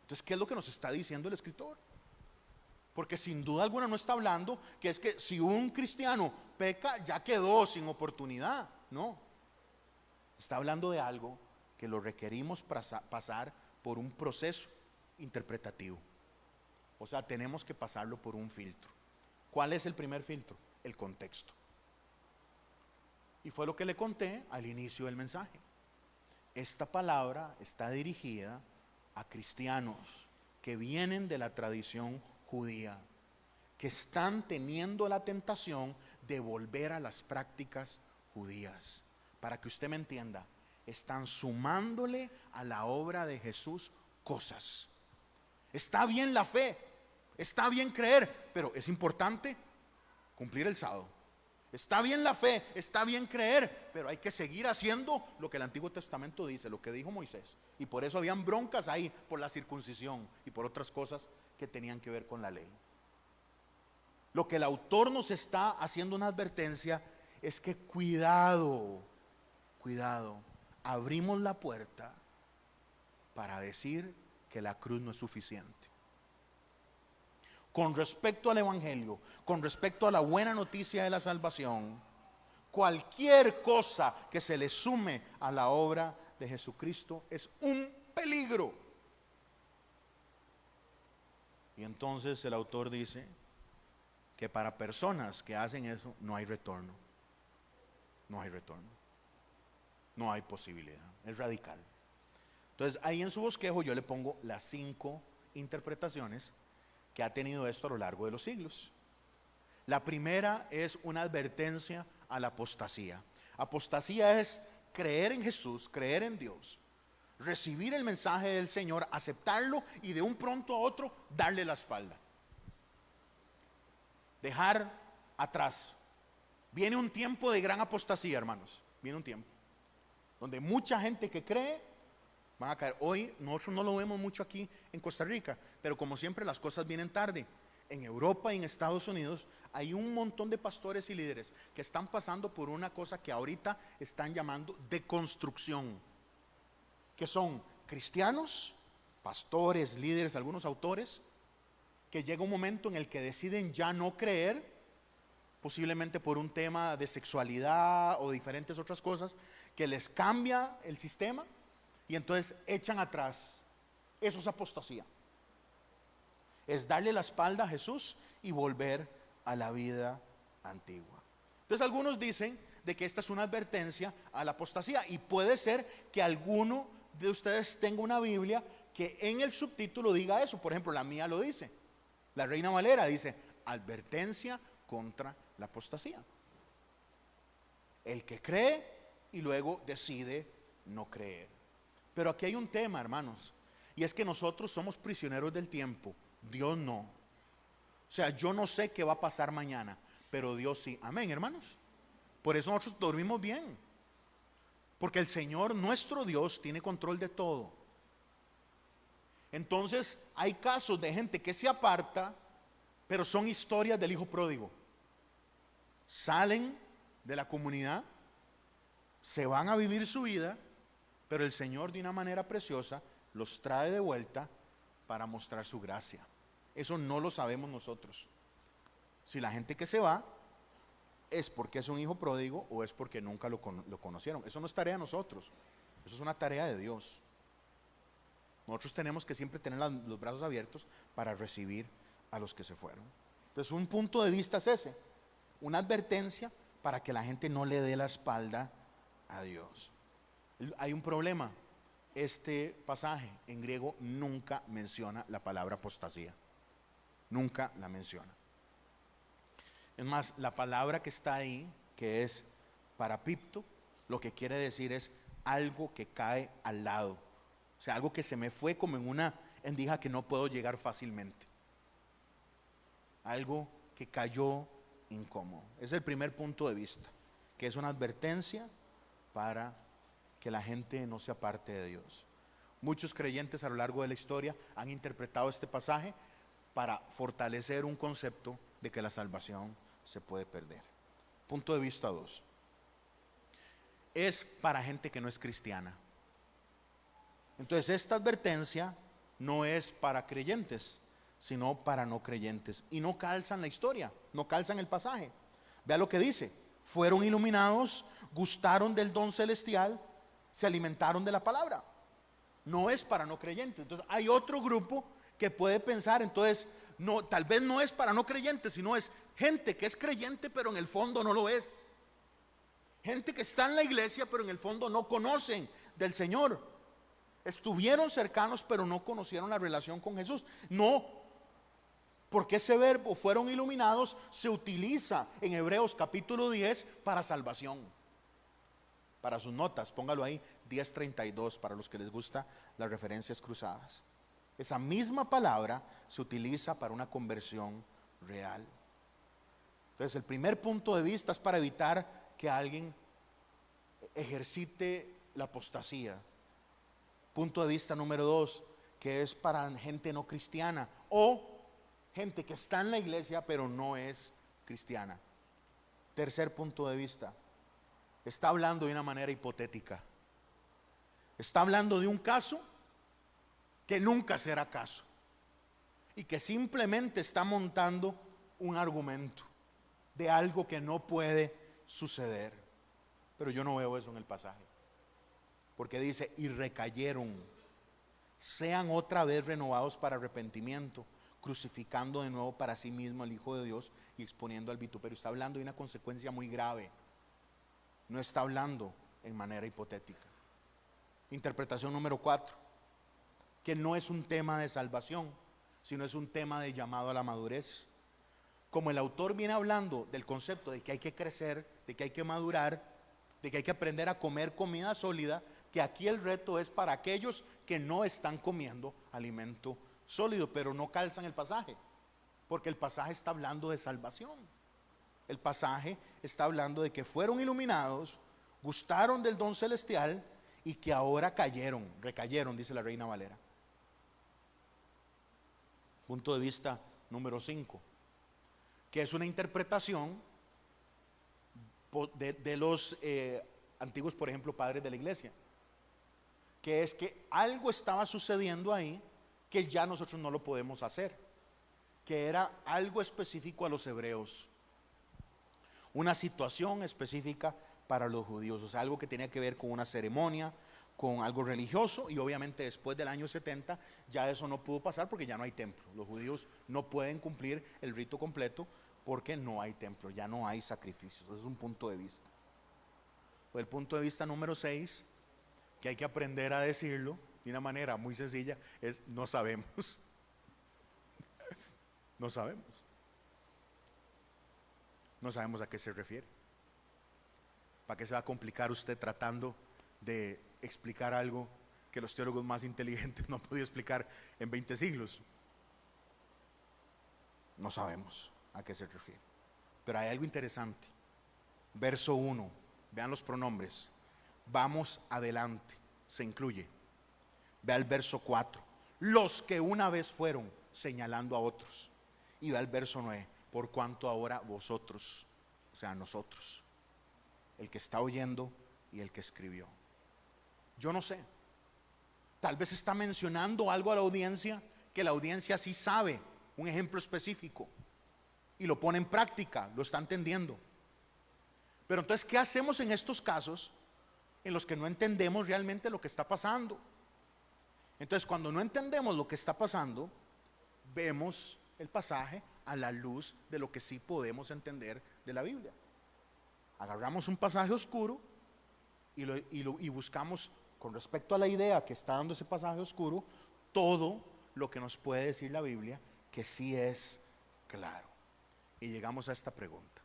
Entonces, ¿qué es lo que nos está diciendo el escritor? Porque sin duda alguna no está hablando que es que si un cristiano peca ya quedó sin oportunidad. No, está hablando de algo que lo requerimos pasar por un proceso interpretativo. O sea, tenemos que pasarlo por un filtro. ¿Cuál es el primer filtro? El contexto. Y fue lo que le conté al inicio del mensaje. Esta palabra está dirigida a cristianos que vienen de la tradición judía, que están teniendo la tentación de volver a las prácticas judías. Para que usted me entienda, están sumándole a la obra de Jesús cosas. Está bien la fe, está bien creer, pero es importante cumplir el sábado. Está bien la fe, está bien creer, pero hay que seguir haciendo lo que el Antiguo Testamento dice, lo que dijo Moisés. Y por eso habían broncas ahí por la circuncisión y por otras cosas que tenían que ver con la ley. Lo que el autor nos está haciendo una advertencia es que cuidado, abrimos la puerta para decir que la cruz no es suficiente. Con respecto al evangelio, con respecto a la buena noticia de la salvación, cualquier cosa que se le sume a la obra de Jesucristo es un peligro. Y entonces el autor dice que para personas que hacen eso no hay retorno. No hay retorno. No hay posibilidad. Es radical. Entonces ahí en su bosquejo yo le pongo las 5 interpretaciones que ha tenido esto a lo largo de los siglos. La primera es una advertencia a la apostasía. Apostasía es creer en Jesús, creer en Dios, recibir el mensaje del Señor, aceptarlo y de un pronto a otro darle la espalda. Dejar atrás. Viene un tiempo de gran apostasía, hermanos. Viene un tiempo donde mucha gente que cree van a caer. Hoy nosotros no lo vemos mucho aquí en Costa Rica, pero como siempre las cosas vienen tarde. En Europa y en Estados Unidos hay un montón de pastores y líderes que están pasando por una cosa que ahorita están llamando deconstrucción, que son cristianos, pastores, líderes, algunos autores, que llega un momento en el que deciden ya no creer, posiblemente por un tema de sexualidad o diferentes otras cosas, que les cambia el sistema. Y entonces echan atrás. Eso es apostasía. Es darle la espalda a Jesús y volver a la vida antigua. Entonces algunos dicen de que esta es una advertencia a la apostasía. Y puede ser que alguno de ustedes tenga una Biblia que en el subtítulo diga eso. Por ejemplo, la mía lo dice. La Reina Valera dice, advertencia contra la apostasía. El que cree y luego decide no creer. Pero aquí hay un tema, hermanos, y es que nosotros somos prisioneros del tiempo, Dios no. O sea, yo no sé qué va a pasar mañana, pero Dios sí. Amén, hermanos. Por eso nosotros dormimos bien, porque el Señor, nuestro Dios, tiene control de todo. Entonces, hay casos de gente que se aparta, pero son historias del hijo pródigo. Salen de la comunidad, se van a vivir su vida, pero el Señor de una manera preciosa los trae de vuelta para mostrar su gracia. Eso no lo sabemos nosotros. Si la gente que se va es porque es un hijo pródigo o es porque nunca lo conocieron. Eso no es tarea de nosotros. Eso es una tarea de Dios. Nosotros tenemos que siempre tener los brazos abiertos para recibir a los que se fueron. Entonces, un punto de vista es ese, una advertencia para que la gente no le dé la espalda a Dios. Hay un problema. Este pasaje en griego nunca menciona la palabra apostasía. Nunca la menciona. Es más, la palabra que está ahí, que es parapipto, lo que quiere decir es algo que cae al lado. O sea, algo que se me fue como en una endija que no puedo llegar fácilmente. Algo que cayó incómodo. Es el primer punto de vista, que es una advertencia para que la gente no se aparte de Dios. Muchos creyentes a lo largo de la historia han interpretado este pasaje para fortalecer un concepto de que la salvación se puede perder. Punto de vista 2. Es para gente que no es cristiana. Entonces, esta advertencia no es para creyentes, sino para no creyentes. Y no calzan la historia, no calzan el pasaje. Vea lo que dice: fueron iluminados, gustaron del don celestial, se alimentaron de la palabra. No es para no creyentes. Entonces, hay otro grupo que puede pensar, entonces, no, tal vez no es para no creyentes, sino es gente que es creyente, pero en el fondo no lo es. Gente que está en la iglesia, pero en el fondo no conocen del Señor. Estuvieron cercanos, pero no conocieron la relación con Jesús. No, porque ese verbo fueron iluminados se utiliza en Hebreos capítulo 10 para salvación. Para sus notas, póngalo ahí, 10:32, para los que les gusta las referencias cruzadas. Esa misma palabra se utiliza para una conversión real. Entonces, el primer punto de vista es para evitar que alguien ejercite la apostasía. Punto de vista número 2, que es para gente no cristiana o gente que está en la iglesia pero no es cristiana. Tercer punto de vista, está hablando de una manera hipotética. Está hablando de un caso que nunca será caso y que simplemente está montando un argumento de algo que no puede suceder. Pero yo no veo eso en el pasaje, porque dice: y recayeron, sean otra vez renovados para arrepentimiento, crucificando de nuevo para sí mismo al Hijo de Dios y exponiendo al vituperio. Está hablando de una consecuencia muy grave, no está hablando en manera hipotética. Interpretación número 4, que no es un tema de salvación, sino es un tema de llamado a la madurez. Como el autor viene hablando del concepto de que hay que crecer, de que hay que madurar, de que hay que aprender a comer comida sólida, que aquí el reto es para aquellos que no están comiendo alimento sólido, pero no calzan el pasaje, porque el pasaje está hablando de salvación. El pasaje está hablando de que fueron iluminados, gustaron del don celestial y que ahora recayeron, dice la Reina Valera. Punto de vista número 5, que es una interpretación de los antiguos, por ejemplo, padres de la iglesia, que es que algo estaba sucediendo ahí que ya nosotros no lo podemos hacer, que era algo específico a los hebreos, una situación específica para los judíos, o sea, algo que tenía que ver con una ceremonia, con algo religioso. Y obviamente después del año 70 ya eso no pudo pasar porque ya no hay templo. Los judíos no pueden cumplir el rito completo porque no hay templo, ya no hay sacrificios. Ese es un punto de vista. Pues el punto de vista número 6, que hay que aprender a decirlo de una manera muy sencilla, es: no sabemos. No sabemos. No sabemos a qué se refiere. ¿Para qué se va a complicar usted tratando de explicar algo que los teólogos más inteligentes no han podido explicar en 20 siglos? No sabemos a qué se refiere. Pero hay algo interesante. Verso 1, vean los pronombres. Vamos adelante, se incluye. Vea el verso 4, los que una vez fueron, señalando a otros. Y vea el verso 9, por cuanto ahora vosotros, o sea, nosotros, el que está oyendo y el que escribió. Yo no sé, tal vez está mencionando algo a la audiencia que la audiencia sí sabe, un ejemplo específico, y lo pone en práctica, lo está entendiendo. Pero entonces, ¿qué hacemos en estos casos en los que no entendemos realmente lo que está pasando? Entonces, cuando no entendemos lo que está pasando, vemos el pasaje a la luz de lo que sí podemos entender de la Biblia. Agarramos un pasaje oscuro y buscamos, con respecto a la idea que está dando ese pasaje oscuro, todo lo que nos puede decir la Biblia, que sí es claro. Y llegamos a esta pregunta: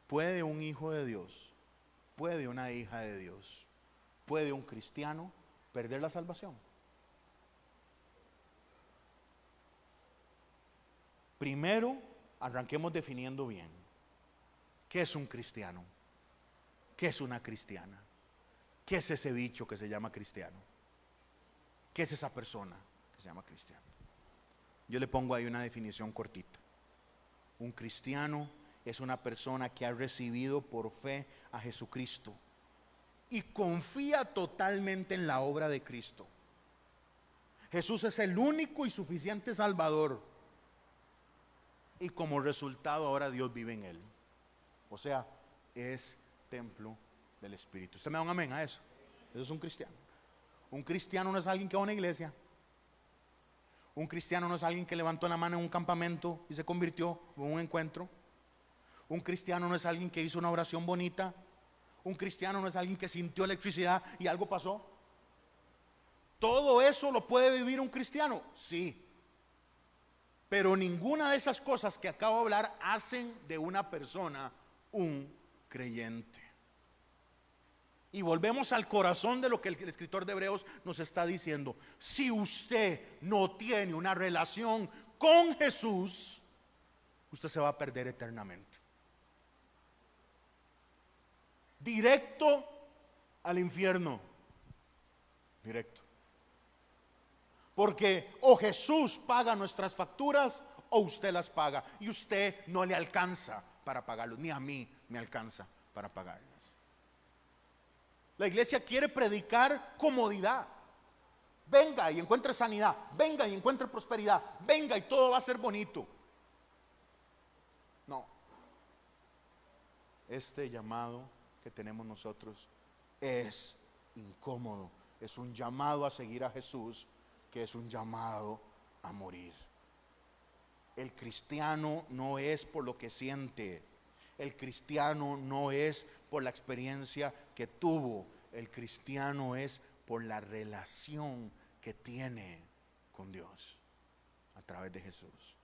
¿puede un hijo de Dios, puede una hija de Dios, puede un cristiano perder la salvación? Primero, arranquemos definiendo bien. ¿Qué es un cristiano? ¿Qué es una cristiana? ¿Qué es ese bicho que se llama cristiano? ¿Qué es esa persona que se llama cristiano? Yo le pongo ahí una definición cortita. Un cristiano es una persona que ha recibido por fe a Jesucristo y confía totalmente en la obra de Cristo. Jesús es el único y suficiente Salvador, y como resultado ahora Dios vive en él. O sea, es templo del Espíritu. ¿Usted me da un amén a eso? Eso es un cristiano. Un cristiano no es alguien que va a una iglesia. Un cristiano no es alguien que levantó la mano en un campamento y se convirtió en un encuentro. Un cristiano no es alguien que hizo una oración bonita. Un cristiano no es alguien que sintió electricidad y algo pasó. ¿Todo eso lo puede vivir un cristiano? Sí. Pero ninguna de esas cosas que acabo de hablar hacen de una persona un creyente. Y volvemos al corazón de lo que el escritor de Hebreos nos está diciendo. Si usted no tiene una relación con Jesús, usted se va a perder eternamente. Directo al infierno. Directo. Porque o Jesús paga nuestras facturas o usted las paga. Y usted no le alcanza para pagarlos. Ni a mí me alcanza para pagarlas. La iglesia quiere predicar comodidad. Venga y encuentre sanidad. Venga y encuentre prosperidad. Venga y todo va a ser bonito. No. Este llamado que tenemos nosotros es incómodo. Es un llamado a seguir a Jesús, que es un llamado a morir. El cristiano no es por lo que siente. El cristiano no es por la experiencia que tuvo. El cristiano es por la relación que tiene con Dios a través de Jesús.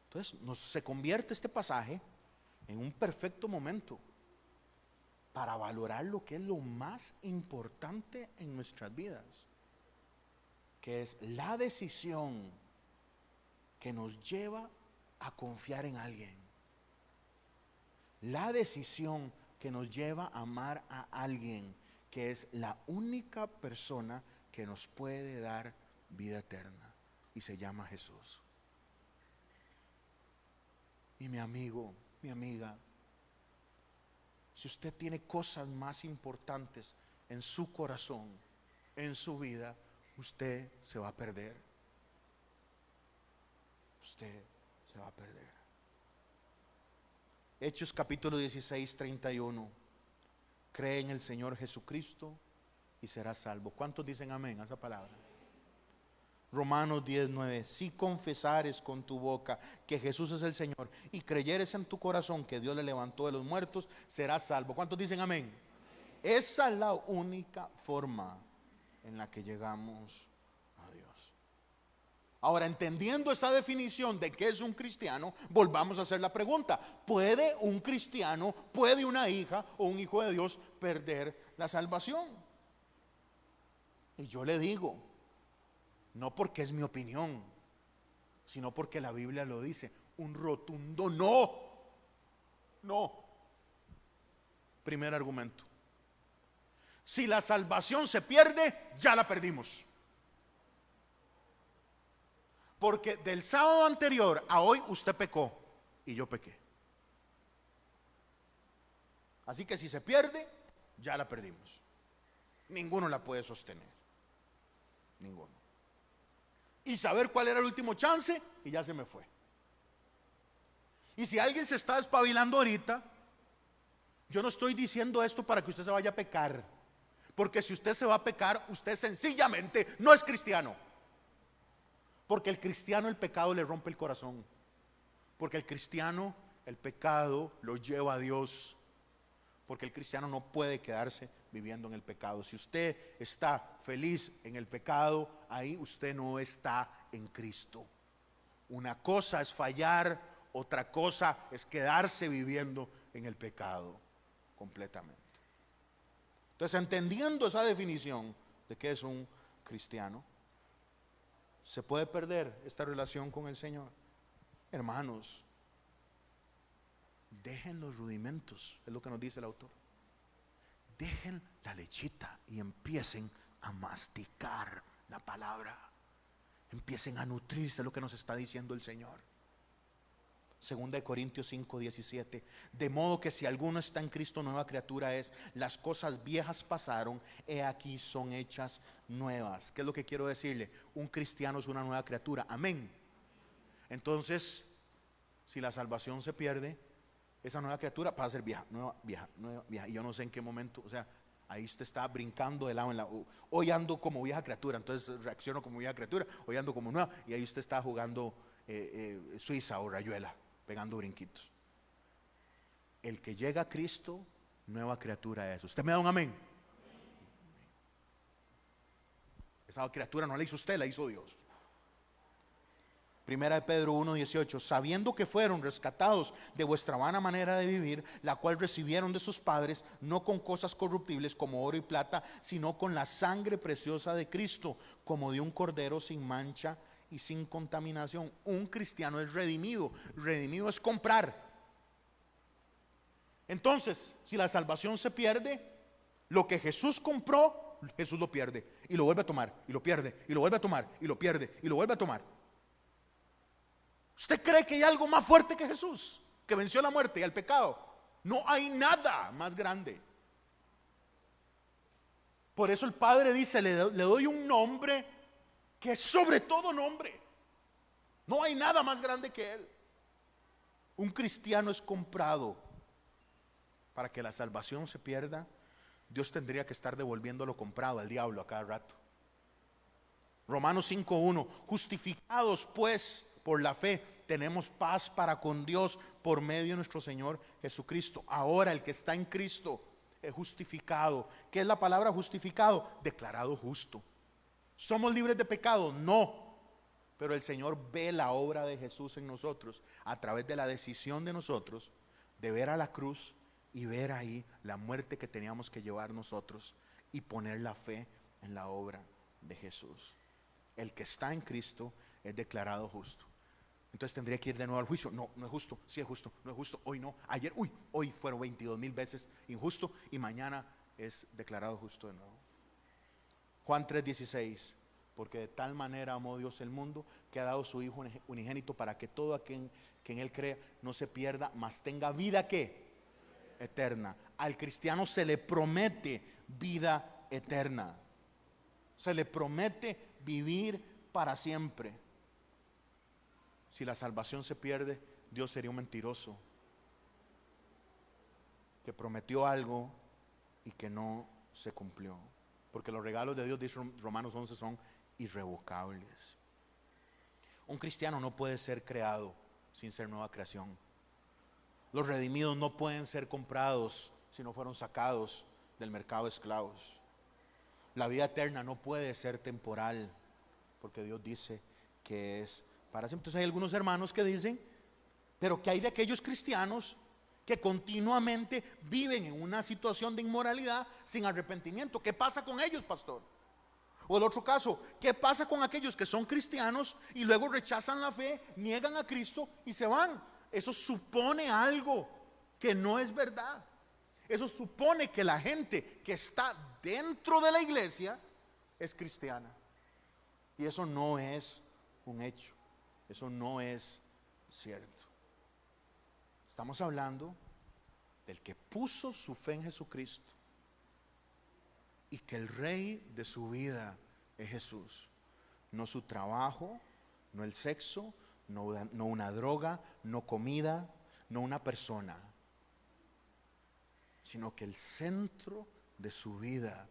Entonces se convierte este pasaje en un perfecto momento para valorar lo que es lo más importante en nuestras vidas, que es la decisión que nos lleva a confiar en alguien, la decisión que nos lleva a amar a alguien, que es la única persona que nos puede dar vida eterna, y se llama Jesús. Y mi amigo, mi amiga, si usted tiene cosas más importantes en su corazón, en su vida, usted se va a perder. Usted se va a perder. Hechos capítulo 16, 31. Cree en el Señor Jesucristo y serás salvo. ¿Cuántos dicen amén a esa palabra? Romanos 10, 9. Si confesares con tu boca que Jesús es el Señor y creyeres en tu corazón que Dios le levantó de los muertos, serás salvo. ¿Cuántos dicen amén? Esa es la única forma en la que llegamos a Dios. Ahora, entendiendo esa definición de qué es un cristiano, volvamos a hacer la pregunta: ¿puede un cristiano, puede una hija o un hijo de Dios perder la salvación? Y yo le digo, no porque es mi opinión, sino porque la Biblia lo dice, un rotundo no. No. Primer argumento: si la salvación se pierde, ya la perdimos. Porque del sábado anterior a hoy usted pecó y yo pequé. Así que si se pierde, ya la perdimos. Ninguno la puede sostener. Ninguno. Y saber cuál era el último chance y ya se me fue. Y si alguien se está despabilando ahorita, yo no estoy diciendo esto para que usted se vaya a pecar, Porque si usted se va a pecar, usted sencillamente no es cristiano. Porque el cristiano, el pecado le rompe el corazón. Porque el cristiano, el pecado lo lleva a Dios. Porque el cristiano no puede quedarse viviendo en el pecado. Si usted está feliz en el pecado, ahí usted no está en Cristo. Una cosa es fallar, otra cosa es quedarse viviendo en el pecado completamente. Entonces, entendiendo esa definición de qué es un cristiano, ¿se puede perder esta relación con el Señor? Hermanos, dejen los rudimentos, es lo que nos dice el autor. Dejen la lechita y empiecen a masticar la palabra. Empiecen a nutrirse de lo que nos está diciendo el Señor. Segunda de Corintios 5:17. De modo que si alguno está en Cristo, nueva criatura es. Las cosas viejas pasaron, he aquí son hechas nuevas. ¿Qué es lo que quiero decirle? Un cristiano es una nueva criatura. Amén. Entonces, si la salvación se pierde, esa nueva criatura pasa a ser vieja, nueva, vieja, nueva, vieja. Y yo no sé en qué momento, o sea, ahí usted está brincando de lado en lado. Hoy ando como vieja criatura, entonces reacciono como vieja criatura. Hoy ando como nueva, y ahí usted está jugando Suiza o Rayuela, pegando brinquitos. El que llega a Cristo, nueva criatura es. ¿Usted me da un amén? Esa criatura no la hizo usted, la hizo Dios. Primera de Pedro 1:18. Sabiendo que fueron rescatados de vuestra vana manera de vivir, la cual recibieron de sus padres, no con cosas corruptibles como oro y plata, sino con la sangre preciosa de Cristo, como de un cordero sin mancha y sin contaminación. Un cristiano es redimido. Redimido es comprar. Entonces, si la salvación se pierde, lo que Jesús compró, Jesús lo pierde y lo vuelve a tomar, y lo pierde, y lo vuelve a tomar, y lo pierde, y lo vuelve a tomar. ¿Usted cree que hay algo más fuerte que Jesús, que venció la muerte y el pecado? No hay nada más grande. Por eso el Padre dice, le doy un nombre que es sobre todo nombre. No hay nada más grande que Él. Un cristiano es comprado. Para que la salvación se pierda, Dios tendría que estar devolviendo lo comprado al diablo a cada rato. Romanos 5:1. Justificados pues por la fe, tenemos paz para con Dios por medio de nuestro Señor Jesucristo. Ahora el que está en Cristo es justificado. ¿Qué es la palabra justificado? Declarado justo. ¿Somos libres de pecado? No. Pero el Señor ve la obra de Jesús en nosotros a través de la decisión de nosotros de ver a la cruz y ver ahí la muerte que teníamos que llevar nosotros y poner la fe en la obra de Jesús. El que está en Cristo es declarado justo. Entonces tendría que ir de nuevo al juicio. No, no es justo. Sí es justo. No es justo. Hoy no. Ayer, hoy fueron 22,000 veces injusto y mañana es declarado justo de nuevo. Juan 3:16. Porque de tal manera amó Dios el mundo que ha dado su Hijo unigénito para que todo aquel que en Él crea no se pierda, mas tenga vida ¿qué? Eterna. Al cristiano se le promete vida eterna. Se le promete vivir para siempre. Si la salvación se pierde, Dios sería un mentiroso que prometió algo y que no se cumplió. Porque los regalos de Dios, dice Romanos 11, son irrevocables. Un cristiano no puede ser creado sin ser nueva creación. Los redimidos no pueden ser comprados si no fueron sacados del mercado de esclavos. La vida eterna no puede ser temporal, porque Dios dice que es para siempre. Entonces hay algunos hermanos que dicen, pero ¿qué hay de aquellos cristianos que continuamente viven en una situación de inmoralidad sin arrepentimiento? ¿Qué pasa con ellos, pastor? O el otro caso, ¿qué pasa con aquellos que son cristianos y luego rechazan la fe, niegan a Cristo y se van? Eso supone algo que no es verdad. Eso supone que la gente que está dentro de la iglesia es cristiana. Y eso no es un hecho. Eso no es cierto. Estamos hablando del que puso su fe en Jesucristo y que el rey de su vida es Jesús. No su trabajo, no el sexo, no una droga, no comida, no una persona, sino que el centro de su vida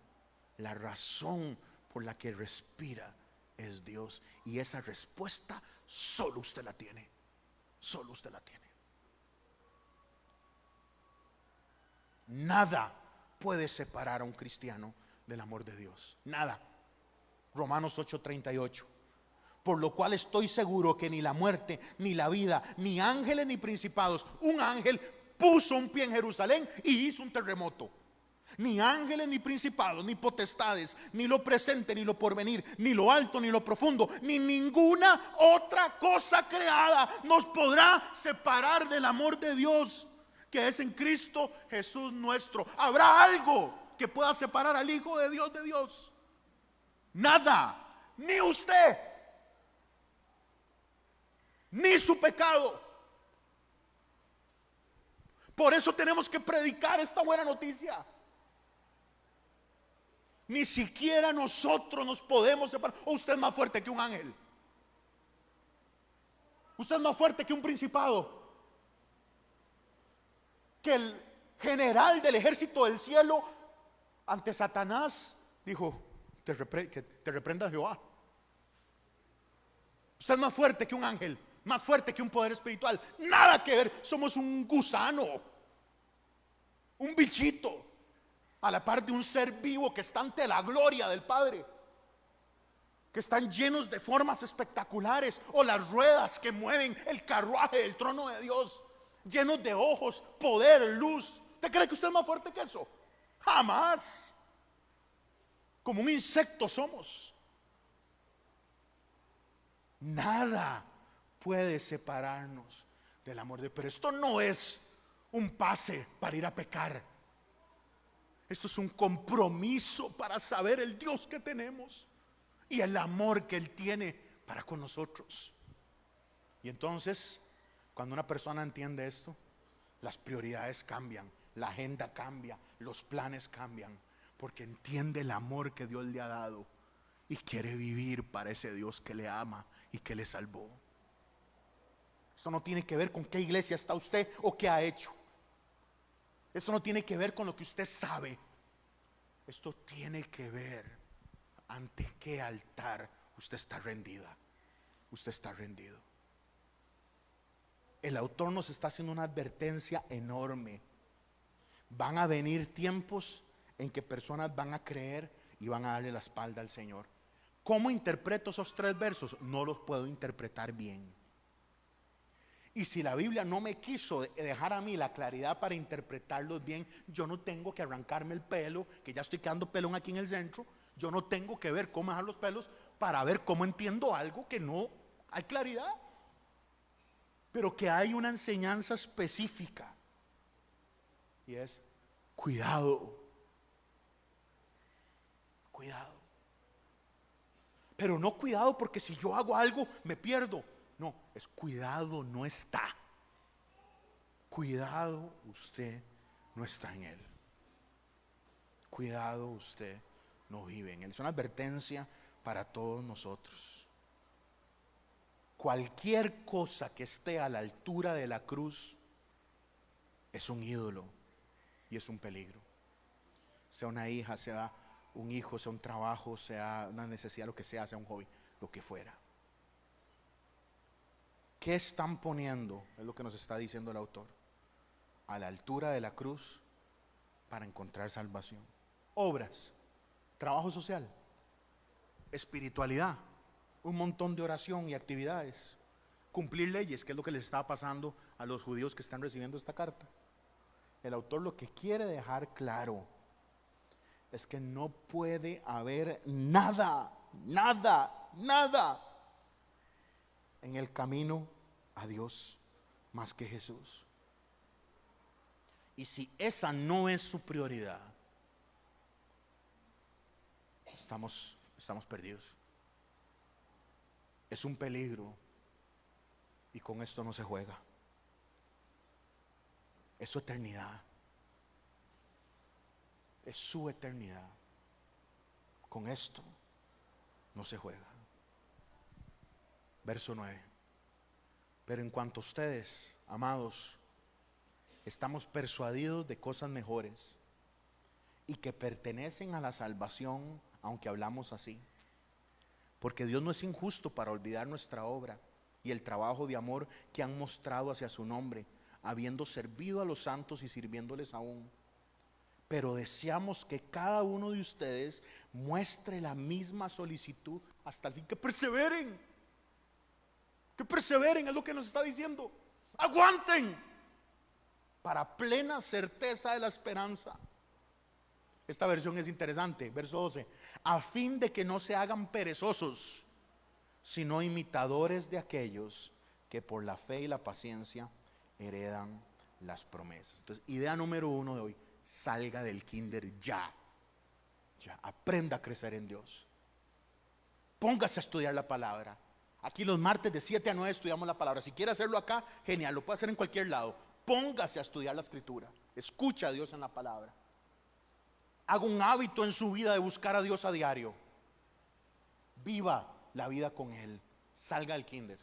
La razón por la que respira es Dios. Y esa respuesta solo usted la tiene. Solo usted la tiene. Nada puede separar a un cristiano del amor de Dios. Nada. Romanos 8:38. Por lo cual estoy seguro que ni la muerte, ni la vida, ni ángeles, ni principados. Un ángel puso un pie en Jerusalén y hizo un terremoto. Ni ángeles, ni principados, ni potestades, ni lo presente, ni lo porvenir, ni lo alto, ni lo profundo, ni ninguna otra cosa creada nos podrá separar del amor de Dios, que es en Cristo Jesús nuestro. ¿Habrá algo que pueda separar al Hijo de Dios de Dios? Nada. Ni usted, ni su pecado. Por eso tenemos que predicar esta buena noticia. Ni siquiera nosotros nos podemos separar. ¿O usted es más fuerte que un ángel? ¿Usted es más fuerte que un principado? Que el general del ejército del cielo ante Satanás dijo: que te reprenda Jehová. Usted es más fuerte que un ángel, más fuerte que un poder espiritual. Nada que ver. Somos un gusano, un bichito, a la par de un ser vivo que está ante la gloria del Padre, que están llenos de formas espectaculares, o las ruedas que mueven el carruaje del trono de Dios, llenos de ojos, poder, luz. ¿Usted cree que usted es más fuerte que eso? Jamás. Como un insecto somos. Nada puede separarnos del amor de Dios. Pero esto no es un pase para ir a pecar. Esto es un compromiso para saber el Dios que tenemos y el amor que Él tiene para con nosotros. Y entonces, cuando una persona entiende esto, las prioridades cambian, la agenda cambia, los planes cambian, porque entiende el amor que Dios le ha dado y quiere vivir para ese Dios que le ama y que le salvó. Esto no tiene que ver con qué iglesia está usted o qué ha hecho. Esto no tiene que ver con lo que usted sabe. Esto tiene que ver ante qué altar usted está rendida. Usted está rendido. El autor nos está haciendo una advertencia enorme. Van a venir tiempos en que personas van a creer y van a darle la espalda al Señor. ¿Cómo interpreto esos 3 versos? No los puedo interpretar bien. Y si la Biblia no me quiso dejar a mí la claridad para interpretarlos bien, yo no tengo que arrancarme el pelo, que ya estoy quedando pelón aquí en el centro. Yo no tengo que ver cómo dejar los pelos para ver cómo entiendo algo que no hay claridad, pero que hay una enseñanza específica. Y es: cuidado. Cuidado. Pero no cuidado porque si yo hago algo me pierdo. No, es cuidado, no está. Cuidado, usted no está en Él. Cuidado, usted no vive en Él. Es una advertencia para todos nosotros. Cualquier cosa que esté a la altura de la cruz es un ídolo y es un peligro. Sea una hija, sea un hijo, sea un trabajo, sea una necesidad, lo que sea un hobby, lo que fuera. ¿Qué están poniendo? Es lo que nos está diciendo el autor. A la altura de la cruz para encontrar salvación. Obras, trabajo social, espiritualidad, un montón de oración y actividades, cumplir leyes, que es lo que les está pasando a los judíos que están recibiendo esta carta. El autor lo que quiere dejar claro es que no puede haber nada en el camino a Dios más que Jesús. Y si esa no es su prioridad, estamos perdidos. Es un peligro y con esto no se juega. Es su eternidad. Es su eternidad. Con esto no se juega. Verso 9. Pero en cuanto a ustedes, amados, estamos persuadidos de cosas mejores y que pertenecen a la salvación, aunque hablamos así. Porque Dios no es injusto para olvidar nuestra obra y el trabajo de amor que han mostrado hacia su nombre, habiendo servido a los santos y sirviéndoles aún. Pero deseamos que cada uno de ustedes muestre la misma solicitud hasta el fin. Que perseveren es lo que nos está diciendo. Aguanten para plena certeza de la esperanza. Esta versión es interesante, verso 12. A fin de que no se hagan perezosos, sino imitadores de aquellos que por la fe y la paciencia heredan las promesas. Entonces, idea número 1 de hoy: salga del kinder ya. Aprenda a crecer en Dios. Póngase a estudiar la palabra. Aquí los martes de 7 a 9 estudiamos la palabra. Si quiere hacerlo acá, genial, lo puede hacer en cualquier lado. Póngase a estudiar la escritura. Escucha a Dios en la palabra. Haga un hábito en su vida de buscar a Dios a diario. Viva la vida con Él. Salga del kinder.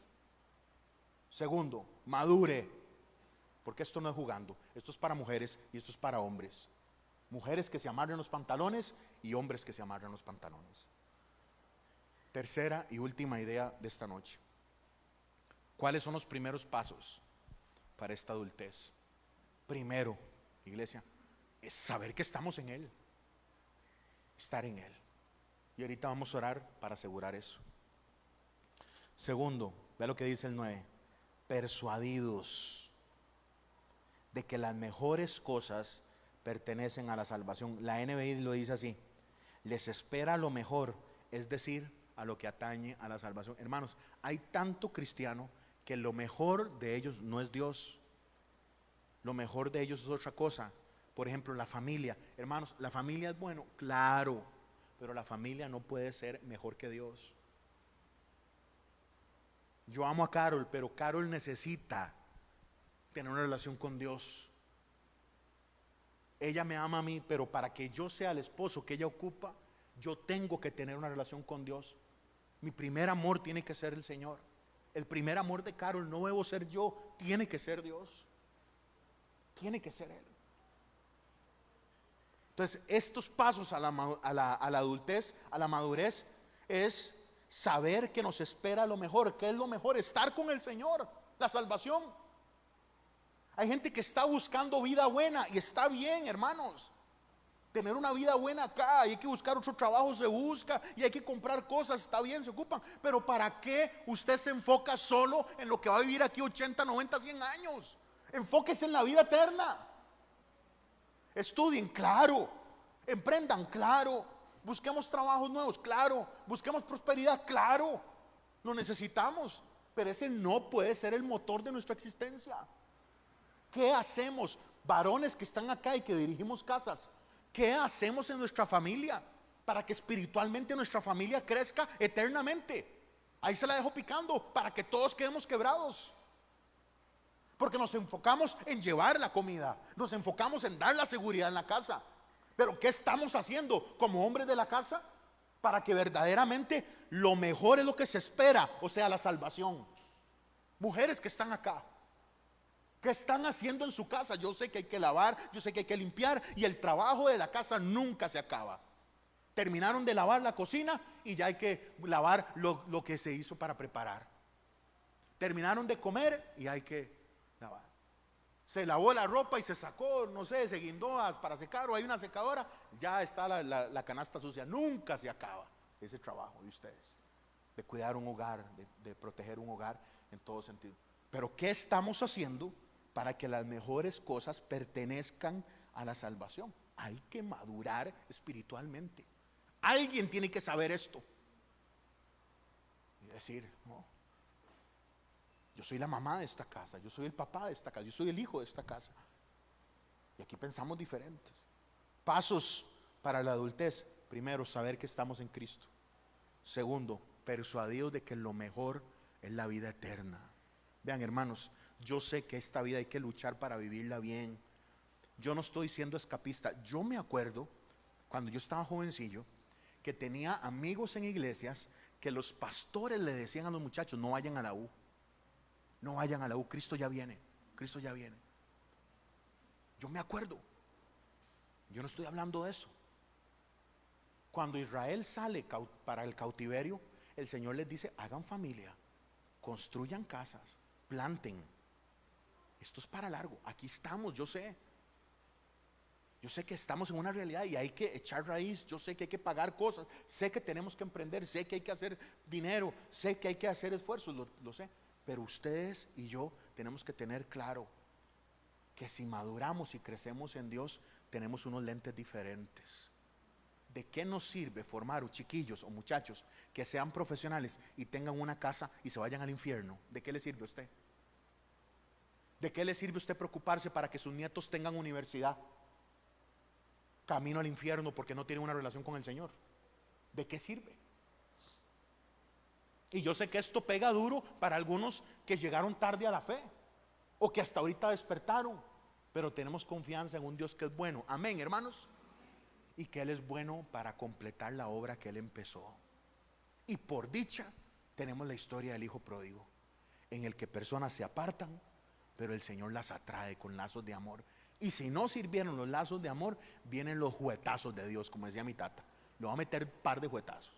Segundo, madure. Porque esto no es jugando. Esto es para mujeres y esto es para hombres. Mujeres que se amarran los pantalones y hombres que se amarran los pantalones. Tercera y última idea de esta noche. ¿Cuáles son los primeros pasos para esta adultez? Primero, iglesia, es saber que estamos en Él. Estar en Él. Y ahorita vamos a orar para asegurar eso. Segundo, vea lo que dice el 9. Persuadidos de que las mejores cosas pertenecen a la salvación. La NBI lo dice así: les espera lo mejor, es decir, a lo que atañe a la salvación. Hermanos, hay tanto cristiano que lo mejor de ellos no es Dios. Lo mejor de ellos es otra cosa. Por ejemplo, la familia. Hermanos, la familia es bueno, claro, pero la familia no puede ser mejor que Dios. Yo amo a Carol, pero Carol necesita tener una relación con Dios. Ella me ama a mí, pero para que yo sea el esposo que ella ocupa, yo tengo que tener una relación con Dios. Mi primer amor tiene que ser el Señor. El primer amor de Carol no debo ser yo, tiene que ser Dios. Tiene que ser Él. Entonces, estos pasos a la adultez, a la madurez, es saber que nos espera lo mejor. ¿Qué es lo mejor? Estar con el Señor, la salvación. Hay gente que está buscando vida buena y está bien, hermanos. Tener una vida buena acá, y hay que buscar otro trabajo, se busca, y hay que comprar cosas, está bien, se ocupan. Pero ¿para qué usted se enfoca solo en lo que va a vivir aquí 80, 90, 100 años? Enfóquese en la vida eterna. Estudien, claro. Emprendan, claro. Busquemos trabajos nuevos, claro. Busquemos prosperidad, claro. Lo necesitamos. Pero ese no puede ser el motor de nuestra existencia. ¿Qué hacemos? Varones que están acá y que dirigimos casas, ¿qué hacemos en nuestra familia para que espiritualmente nuestra familia crezca eternamente? Ahí se la dejo picando, para que todos quedemos quebrados. Porque nos enfocamos en llevar la comida, nos enfocamos en dar la seguridad en la casa. Pero ¿qué estamos haciendo como hombres de la casa para que verdaderamente lo mejor es lo que se espera? O sea, la salvación. Mujeres que están acá, ¿qué están haciendo en su casa? Yo sé que hay que lavar, yo sé que hay que limpiar, y el trabajo de la casa nunca se acaba. Terminaron de lavar la cocina y ya hay que lavar lo que se hizo para preparar. Terminaron de comer y hay que lavar. Se lavó la ropa y se sacó, no sé, se guindó para secar, o hay una secadora, ya está la canasta sucia. Nunca se acaba ese trabajo de ustedes, de cuidar un hogar, de proteger un hogar en todo sentido. Pero ¿qué estamos haciendo para que las mejores cosas pertenezcan a la salvación? Hay que madurar espiritualmente. Alguien tiene que saber esto y decir: no, yo soy la mamá de esta casa, yo soy el papá de esta casa, yo soy el hijo de esta casa. Y aquí pensamos diferentes. Pasos para la adultez: primero, saber que estamos en Cristo. Segundo, persuadidos de que lo mejor es la vida eterna. Vean, hermanos, yo sé que esta vida hay que luchar para vivirla bien. Yo no estoy siendo escapista. Yo me acuerdo cuando yo estaba jovencillo que tenía amigos en iglesias que los pastores le decían a los muchachos: no vayan a la U, no vayan a la U, Cristo ya viene, Cristo ya viene. Yo me acuerdo Yo no estoy hablando de eso. Cuando Israel sale para el cautiverio, el Señor les dice: hagan familia, construyan casas, planten. Esto es para largo. Aquí estamos, yo sé que estamos en una realidad y hay que echar raíz. Yo sé que hay que pagar cosas, sé que tenemos que emprender, sé que hay que hacer dinero, sé que hay que hacer esfuerzos, lo sé. Pero ustedes y yo tenemos que tener claro que si maduramos y crecemos en Dios, tenemos unos lentes diferentes. ¿De qué nos sirve formar chiquillos o muchachos que sean profesionales y tengan una casa y se vayan al infierno? ¿De qué le sirve a usted? ¿De qué le sirve a usted preocuparse para que sus nietos tengan universidad, camino al infierno porque no tienen una relación con el Señor? ¿De qué sirve? Y yo sé que esto pega duro para algunos que llegaron tarde a la fe o que hasta ahorita despertaron, pero tenemos confianza en un Dios que es bueno. Amén, hermanos. Y que Él es bueno para completar la obra que Él empezó. Y por dicha tenemos la historia del hijo pródigo, en el que personas se apartan, pero el Señor las atrae con lazos de amor. Y si no sirvieron los lazos de amor, vienen los juetazos de Dios, como decía mi tata. Le va a meter un par de juetazos.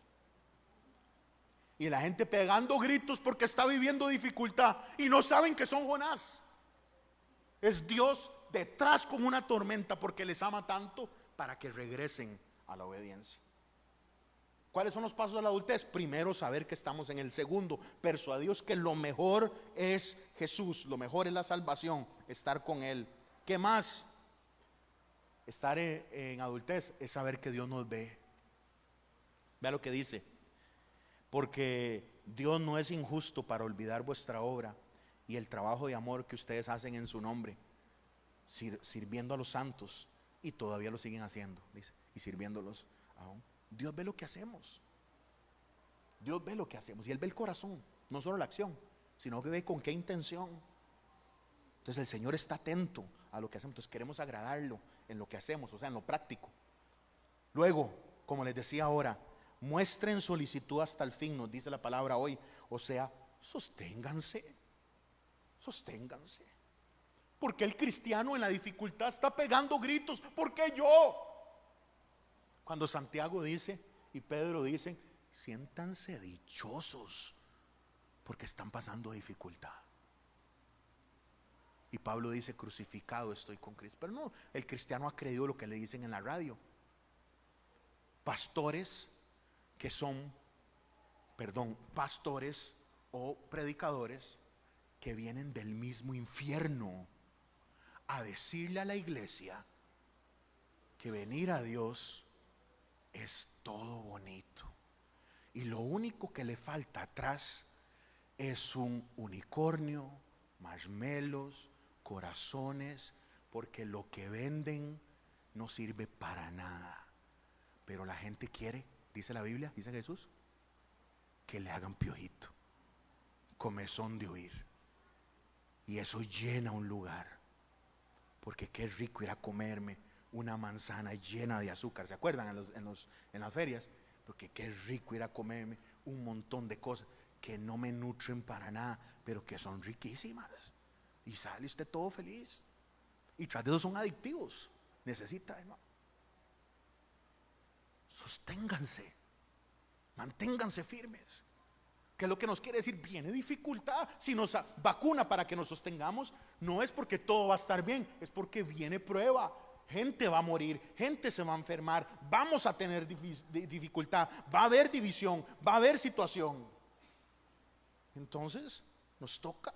Y la gente pegando gritos porque está viviendo dificultad y no saben que son Jonás. Es Dios detrás con una tormenta porque les ama tanto, para que regresen a la obediencia. ¿Cuáles son los pasos de la adultez? Primero, saber que estamos en el segundo, persuadidos que lo mejor es Jesús, lo mejor es la salvación, estar con Él. ¿Qué más? Estar en adultez es saber que Dios nos ve. Vea lo que dice: porque Dios no es injusto para olvidar vuestra obra y el trabajo de amor que ustedes hacen en su nombre, sirviendo a los santos. Y todavía lo siguen haciendo, dice, y sirviéndolos aún. Dios ve lo que hacemos. Dios ve lo que hacemos. Y Él ve el corazón, no solo la acción, sino que ve con qué intención. Entonces el Señor está atento a lo que hacemos. Entonces queremos agradarlo en lo que hacemos, o sea, en lo práctico. Luego, como les decía ahora, muestren solicitud hasta el fin, nos dice la palabra hoy. O sea, sosténganse. Porque el cristiano en la dificultad está pegando gritos: ¿por qué yo? Cuando Santiago dice y Pedro dicen: siéntanse dichosos porque están pasando dificultad. Y Pablo dice: crucificado estoy con Cristo. Pero no, el cristiano ha creído lo que le dicen en la radio. Pastores o predicadores que vienen del mismo infierno a decirle a la iglesia que venir a Dios es todo bonito y lo único que le falta atrás es un unicornio, marshmallows, corazones, porque lo que venden no sirve para nada. Pero la gente quiere, dice la Biblia, dice Jesús, que le hagan piojito, comezón de oír, y eso llena un lugar. Porque qué rico ir a comerme una manzana llena de azúcar. ¿Se acuerdan en las ferias? Porque qué rico ir a comerme un montón de cosas que no me nutren para nada, pero que son riquísimas. Y sale usted todo feliz. Y tras de eso son adictivos. Necesita, hermano. Sosténganse. Manténganse firmes. ¿Qué es lo que nos quiere decir? Viene dificultad. Si nos vacuna para que nos sostengamos, no es porque todo va a estar bien, es porque viene prueba. Gente va a morir, gente se va a enfermar, vamos a tener dificultad, va a haber división, va a haber situación. Entonces, nos toca.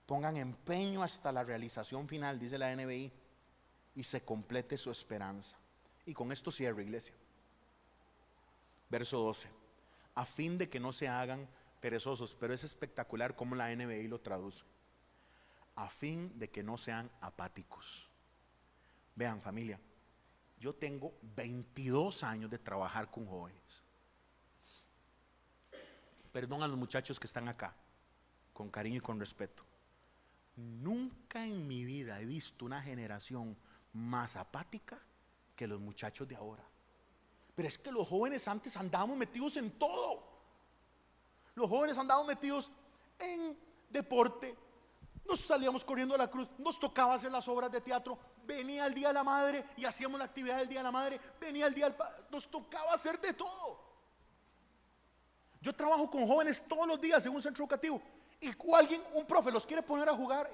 Pongan empeño hasta la realización final, dice la NBI, y se complete su esperanza. Y con esto cierro, iglesia. Verso 12. A fin de que no se hagan perezosos, pero es espectacular cómo la NBI lo traduce. A fin de que no sean apáticos. Vean, familia, yo tengo 22 años de trabajar con jóvenes. Perdón a los muchachos que están acá, con cariño y con respeto. Nunca en mi vida he visto una generación más apática que los muchachos de ahora. Pero es que los jóvenes antes andábamos metidos en todo. Los jóvenes andábamos metidos en deporte, nos salíamos corriendo a la cruz, nos tocaba hacer las obras de teatro, venía el Día de la Madre y hacíamos la actividad del Día de la Madre, venía el Día del Padre, nos tocaba hacer de todo. Yo trabajo con jóvenes todos los días en un centro educativo y alguien, un profe, los quiere poner a jugar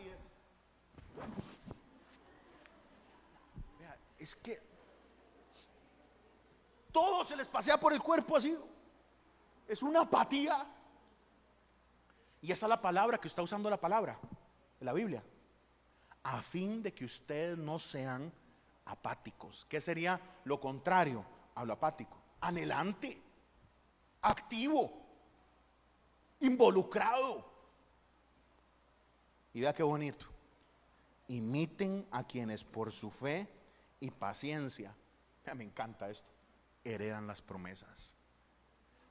y es que todo se les pasea por el cuerpo así, es una apatía. Y esa es la palabra que está usando la palabra de la Biblia, a fin de que ustedes no sean apáticos. ¿Qué sería lo contrario a lo apático? Anhelante, activo, involucrado. Y vea qué bonito. Imiten a quienes por su fe y paciencia, me encanta esto, heredan las promesas.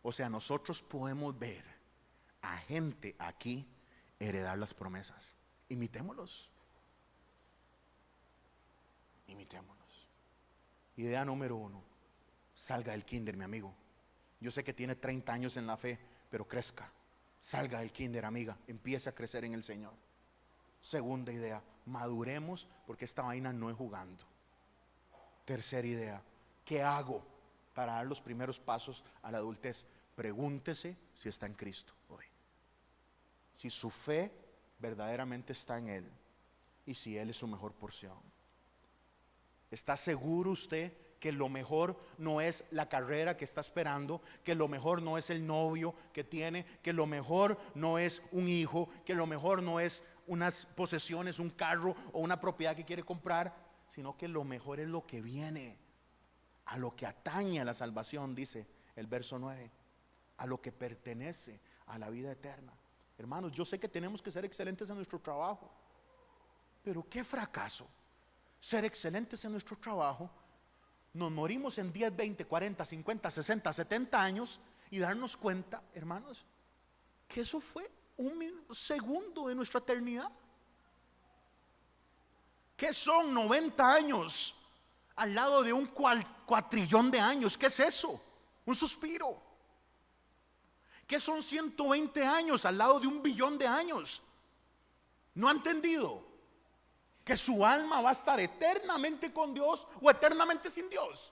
O sea, nosotros podemos ver a gente aquí heredar las promesas. Imitémoslos. Imitémoslos. Idea número 1. Salga del kinder, mi amigo. Yo sé que tiene 30 años en la fe, pero crezca. Salga del kinder, amiga. Empiece a crecer en el Señor. Segunda idea, maduremos, porque esta vaina no es jugando. Tercera idea, ¿qué hago para dar los primeros pasos a la adultez? Pregúntese si está en Cristo hoy, si su fe verdaderamente está en Él y si Él es su mejor porción. ¿Está seguro usted que lo mejor no es la carrera que está esperando, que lo mejor no es el novio que tiene, que lo mejor no es un hijo, que lo mejor no es unas posesiones, un carro o una propiedad que quiere comprar, sino que lo mejor es lo que viene, a lo que atañe a la salvación, dice el verso 9, a lo que pertenece a la vida eterna? Hermanos, yo sé que tenemos que ser excelentes en nuestro trabajo, pero qué fracaso ser excelentes en nuestro trabajo, nos morimos en 10, 20, 40, 50, 60, 70 años y darnos cuenta, hermanos, que eso fue un segundo de nuestra eternidad. ¿Qué son 90 años al lado de un cuatrillón de años? ¿Qué es eso? Un suspiro. ¿Qué son 120 años al lado de 1 billón de años? ¿No ha entendido que su alma va a estar eternamente con Dios o eternamente sin Dios?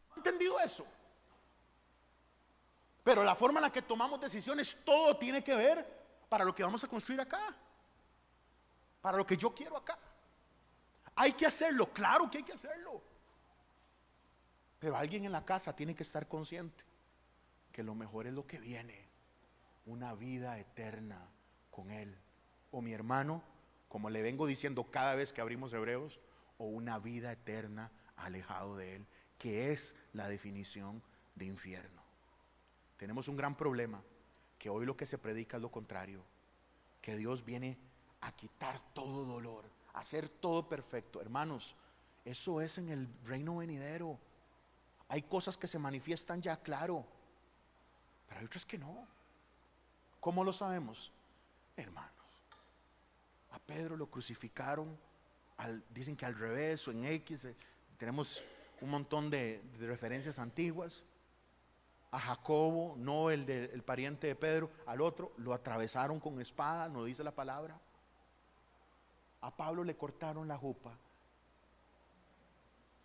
¿No ha entendido eso? Pero la forma en la que tomamos decisiones, todo tiene que ver para lo que vamos a construir acá, para lo que yo quiero acá. Hay que hacerlo, claro que hay que hacerlo, pero alguien en la casa tiene que estar consciente que lo mejor es lo que viene, una vida eterna con Él. O mi hermano, como le vengo diciendo cada vez que abrimos Hebreos, o una vida eterna alejado de Él, que es la definición de infierno. Tenemos un gran problema, que hoy lo que se predica es lo contrario, que Dios viene a quitar todo dolor, a hacer todo perfecto. Hermanos, eso es en el reino venidero. Hay cosas que se manifiestan ya, claro, pero hay otras que no. ¿Cómo lo sabemos? Hermanos, a Pedro lo crucificaron, dicen que al revés o en X, tenemos un montón de referencias antiguas. A Jacobo, no el pariente de Pedro, al otro lo atravesaron con espada, no dice la palabra. A Pablo le cortaron la jupa.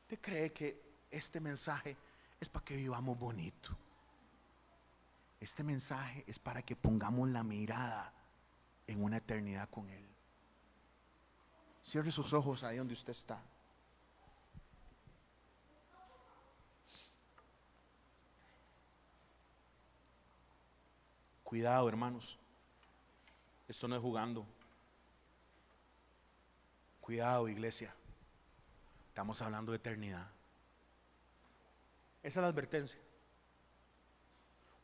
¿Usted cree que este mensaje es para que vivamos bonito? Este mensaje es para que pongamos la mirada en una eternidad con Él. Cierre sus ojos ahí donde usted está. Cuidado, hermanos, esto no es jugando. Cuidado, iglesia, estamos hablando de eternidad. Esa es la advertencia.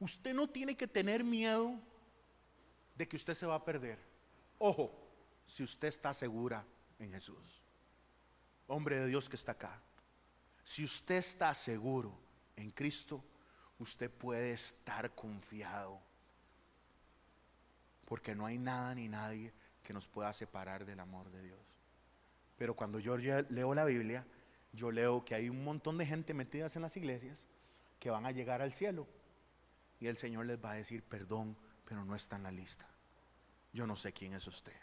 Usted no tiene que tener miedo de que usted se va a perder. Ojo, si usted está segura en Jesús, hombre de Dios que está acá, si usted está seguro en Cristo, usted puede estar confiado, porque no hay nada ni nadie que nos pueda separar del amor de Dios. Pero cuando yo leo la Biblia, yo leo que hay un montón de gente metidas en las iglesias que van a llegar al cielo y el Señor les va a decir: perdón, pero no está en la lista. Yo no sé quién es usted.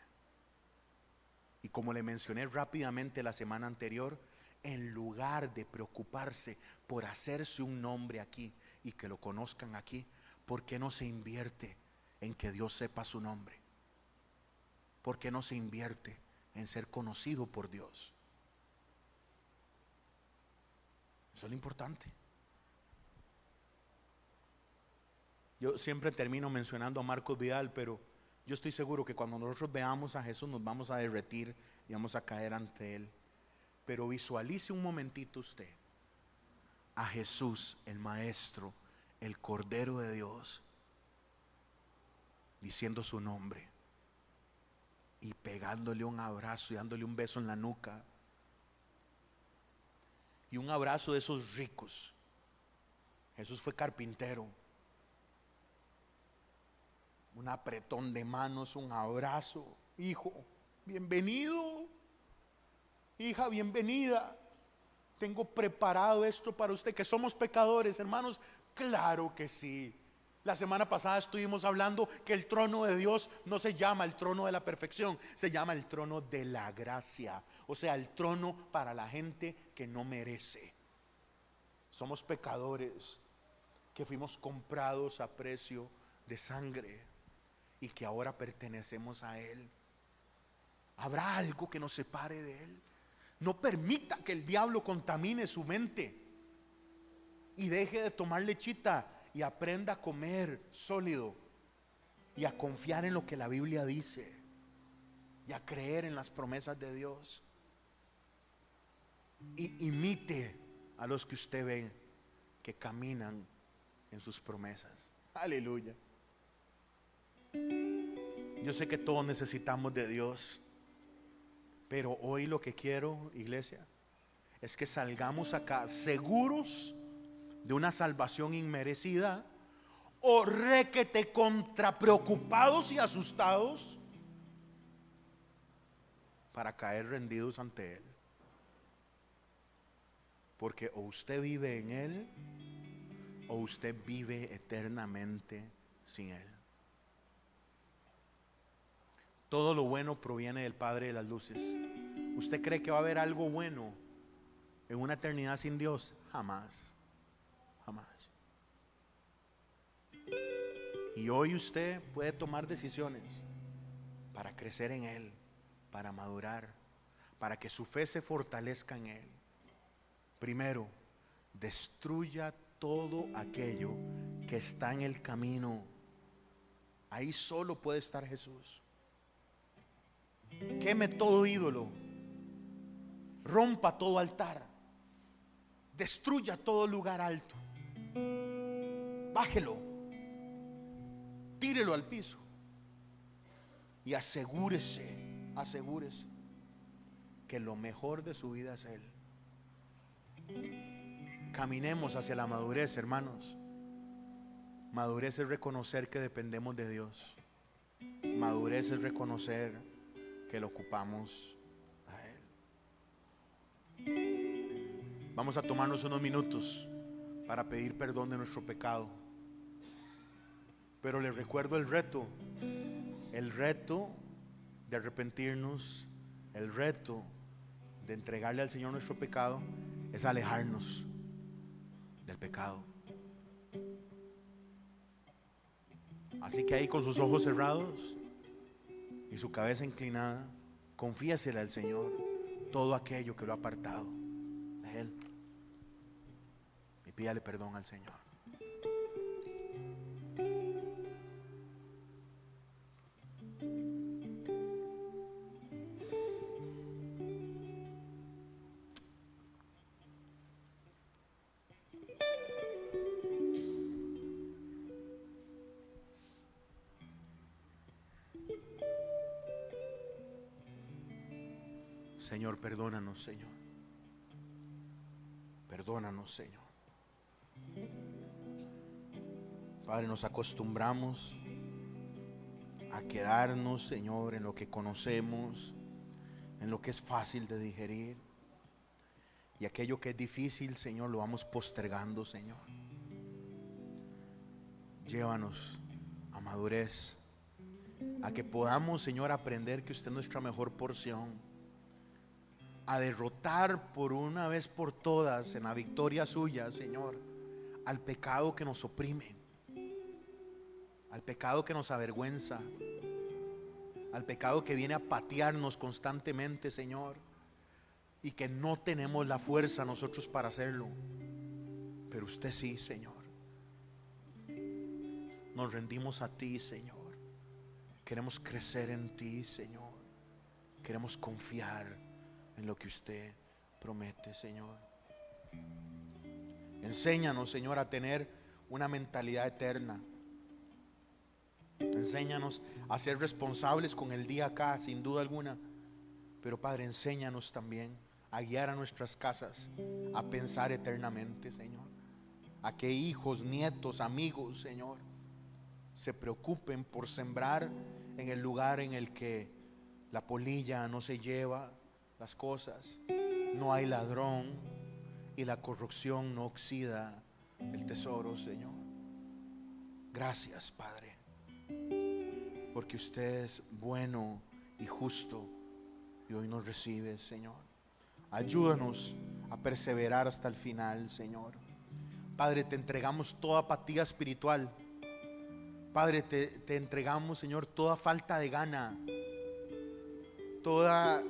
Y como le mencioné rápidamente la semana anterior, en lugar de preocuparse por hacerse un nombre aquí y que lo conozcan aquí, ¿por qué no se invierte en que Dios sepa su nombre? ¿Por qué no se invierte en ser conocido por Dios? Eso es lo importante. Yo siempre termino mencionando a Marcos Vidal, pero yo estoy seguro que cuando nosotros veamos a Jesús nos vamos a derretir y vamos a caer ante Él. Pero visualice un momentito usted a Jesús, el Maestro, el Cordero de Dios, diciendo su nombre y pegándole un abrazo y dándole un beso en la nuca. Y un abrazo de esos ricos. Jesús fue carpintero. Un apretón de manos, un abrazo. Hijo, bienvenido. Hija, bienvenida. Tengo preparado esto para usted. Que somos pecadores, hermanos. Claro que sí. La semana pasada estuvimos hablando que el trono de Dios no se llama el trono de la perfección, se llama el trono de la gracia. O sea, el trono para la gente que no merece. Somos pecadores que fuimos comprados a precio de sangre y que ahora pertenecemos a Él. ¿Habrá algo que nos separe de Él? No permita que el diablo contamine su mente y deje de tomar lechita y aprenda a comer sólido y a confiar en lo que la Biblia dice y a creer en las promesas de Dios. Y imite a los que usted ve que caminan en sus promesas. Aleluya. Yo sé que todos necesitamos de Dios, pero hoy lo que quiero, iglesia, es que salgamos acá seguros de una salvación inmerecida o requete contra preocupados y asustados para caer rendidos ante Él. Porque o usted vive en Él o usted vive eternamente sin Él. Todo lo bueno proviene del Padre de las luces. ¿Usted cree que va a haber algo bueno en una eternidad sin Dios? Jamás, jamás. Y hoy usted puede tomar decisiones para crecer en Él, para madurar, para que su fe se fortalezca en Él. Primero, destruya todo aquello que está en el camino. Ahí solo puede estar Jesús. Queme todo ídolo, rompa todo altar, destruya todo lugar alto, bájelo, tírelo al piso y asegúrese que lo mejor de su vida es Él. Caminemos hacia la madurez, hermanos. Madurez es reconocer que dependemos de Dios. Madurez es reconocer que lo ocupamos a Él. Vamos a tomarnos unos minutos para pedir perdón de nuestro pecado. Pero les recuerdo el reto de arrepentirnos, el reto de entregarle al Señor nuestro pecado es alejarnos del pecado. Así que ahí con sus ojos cerrados y su cabeza inclinada, confiésele al Señor todo aquello que lo ha apartado de Él y pídale perdón al Señor. Señor, perdónanos, Señor. Perdónanos, Señor. Padre, nos acostumbramos a quedarnos, Señor, en lo que conocemos, en lo que es fácil de digerir. Y aquello que es difícil, Señor, lo vamos postergando, Señor. Llévanos a madurez, a que podamos, Señor, aprender que usted es nuestra mejor porción. a derrotar por una vez por todas, en la victoria suya, Señor, al pecado que nos oprime, al pecado que nos avergüenza, al pecado que viene a patearnos constantemente, Señor, y que no tenemos la fuerza nosotros para hacerlo, pero usted sí, Señor. Nos rendimos a ti, Señor. Queremos crecer en ti, Señor. Queremos confiar en lo que usted promete, Señor. Enséñanos, Señor, a tener una mentalidad eterna. Enséñanos a ser responsables con el día acá, sin duda alguna. Pero Padre, enséñanos también a guiar a nuestras casas a pensar eternamente, Señor. A que hijos, nietos, amigos, Señor, se preocupen por sembrar en el lugar en el que la polilla no se lleva las cosas, no hay ladrón y la corrupción no oxida el tesoro, Señor. Gracias, Padre, porque usted es bueno y justo y hoy nos recibe, Señor. Ayúdanos a perseverar hasta el final, Señor. Padre, te entregamos toda apatía espiritual. Padre, te entregamos, Señor, toda falta de gana, toda,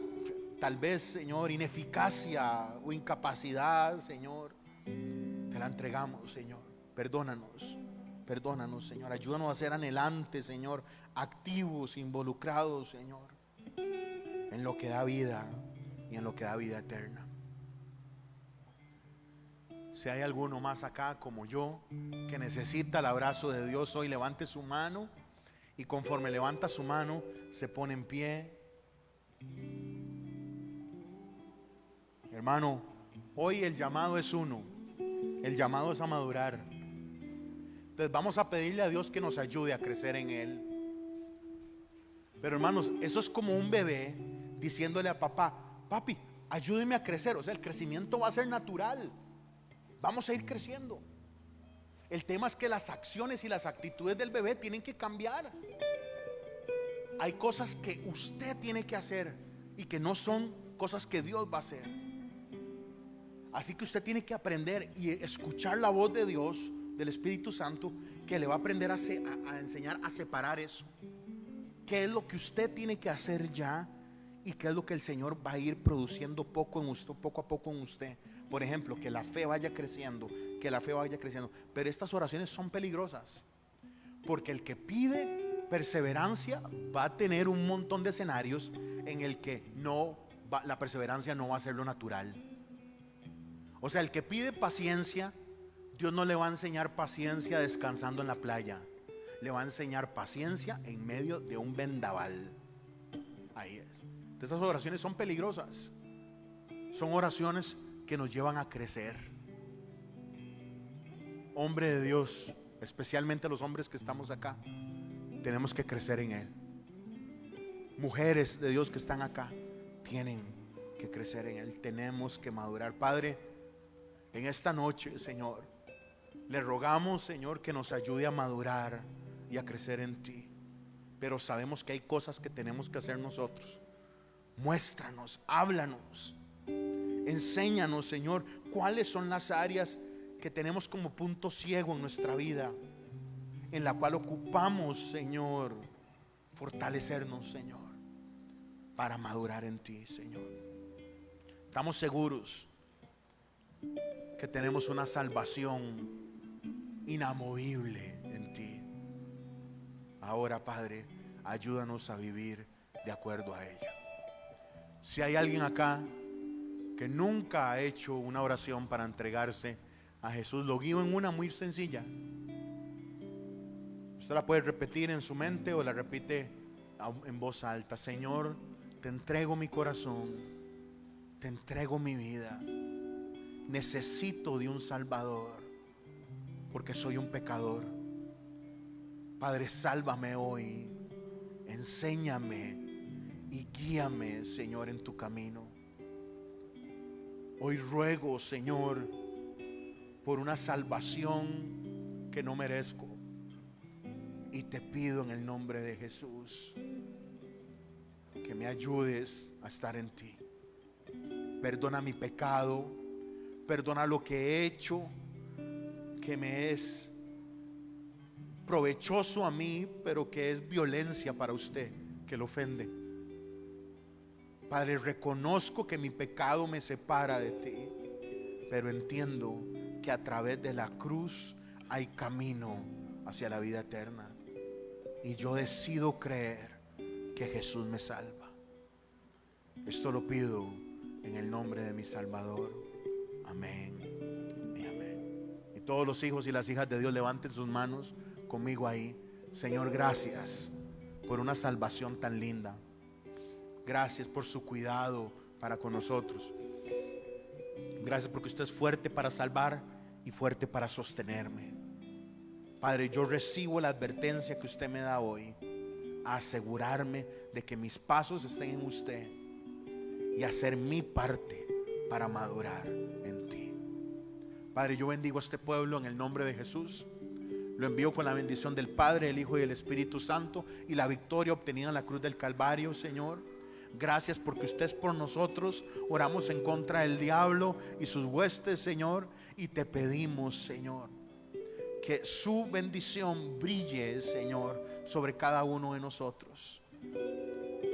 tal vez, Señor, ineficacia o incapacidad, Señor. Te la entregamos, Señor. Perdónanos, perdónanos, Señor. Ayúdanos a ser anhelantes, Señor, activos, involucrados, Señor, en lo que da vida y en lo que da vida eterna. Si hay alguno más acá como yo que necesita el abrazo de Dios hoy, levante su mano, y conforme levanta su mano se pone en pie. Hermano, hoy el llamado es uno, el llamado es a madurar. Entonces vamos a pedirle a Dios que nos ayude a crecer en Él. Pero hermanos, eso es como un bebé diciéndole a papá: papi, ayúdeme a crecer. O sea, el crecimiento va a ser natural. Vamos a ir creciendo. El tema es que las acciones y las actitudes del bebé tienen que cambiar. Hay cosas que usted tiene que hacer y que no son cosas que Dios va a hacer. Así que usted tiene que aprender y escuchar la voz de Dios, del Espíritu Santo, que le va a aprender a enseñar a separar eso. ¿Qué es lo que usted tiene que hacer ya? Y qué es lo que el Señor va a ir produciendo poco a poco en usted. Por ejemplo, que la fe vaya creciendo, que la fe vaya creciendo. Pero estas oraciones son peligrosas, porque el que pide perseverancia va a tener un montón de escenarios en el que la perseverancia no va a ser lo natural. O sea, el que pide paciencia, Dios no le va a enseñar paciencia descansando en la playa. Le va a enseñar paciencia en medio de un vendaval. Ahí es. Estas oraciones son peligrosas. Son oraciones que nos llevan a crecer. Hombre de Dios, especialmente los hombres que estamos acá, tenemos que crecer en Él. Mujeres de Dios que están acá, tienen que crecer en Él. Tenemos que madurar. Padre, en esta noche, Señor, le rogamos, Señor, que nos ayude a madurar y a crecer en ti. Pero sabemos que hay cosas que tenemos que hacer nosotros. Muéstranos, háblanos, enséñanos, Señor, cuáles son las áreas que tenemos como punto ciego en nuestra vida, en la cual ocupamos, Señor, fortalecernos, Señor, para madurar en ti, Señor. Estamos seguros que tenemos una salvación inamovible en ti. Ahora, Padre, ayúdanos a vivir de acuerdo a ello. Si hay alguien acá que nunca ha hecho una oración para entregarse a Jesús, lo guío en una muy sencilla. Usted la puede repetir en su mente o la repite en voz alta. Señor, te entrego mi corazón, te entrego mi vida. Necesito de un Salvador porque soy un pecador. Padre, sálvame hoy, enséñame y guíame, Señor, en tu camino. Hoy ruego, Señor, por una salvación que no merezco, y te pido en el nombre de Jesús que me ayudes a estar en ti. Perdona mi pecado, perdona lo que he hecho que me es provechoso a mí, pero que es violencia para usted, que lo ofende. Padre, reconozco que mi pecado me separa de ti, pero entiendo que a través de la cruz hay camino hacia la vida eterna, y yo decido creer que Jesús me salva. Esto lo pido en el nombre de mi Salvador. Amén y amén. Y todos los hijos y las hijas de Dios levanten sus manos conmigo ahí. Señor, gracias por una salvación tan linda. Gracias por su cuidado para con nosotros. Gracias porque usted es fuerte para salvar y fuerte para sostenerme. Padre, yo recibo la advertencia que usted me da hoy, a asegurarme de que mis pasos estén en usted y hacer mi parte para madurar en ti. Padre, yo bendigo a este pueblo en el nombre de Jesús. Lo envío con la bendición del Padre, el Hijo y el Espíritu Santo, y la victoria obtenida en la cruz del Calvario, Señor. Gracias porque usted es por nosotros. Oramos en contra del diablo y sus huestes, Señor, y te pedimos, Señor, que su bendición brille, Señor, sobre cada uno de nosotros.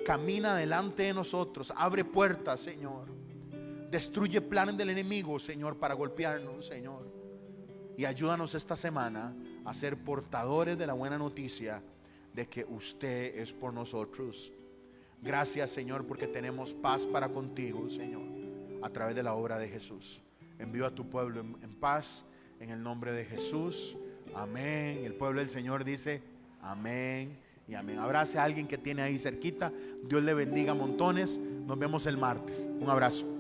Camina delante de nosotros, abre puertas, Señor. Destruye planes del enemigo, Señor, para golpearnos, Señor. Y ayúdanos esta semana a ser portadores de la buena noticia de que usted es por nosotros. Gracias, Señor, porque tenemos paz para contigo, Señor, a través de la obra de Jesús. Envío a tu pueblo en paz, en el nombre de Jesús. Amén. Y el pueblo del Señor dice amén y amén. Abrace a alguien que tiene ahí cerquita. Dios le bendiga montones. Nos vemos el martes. Un abrazo.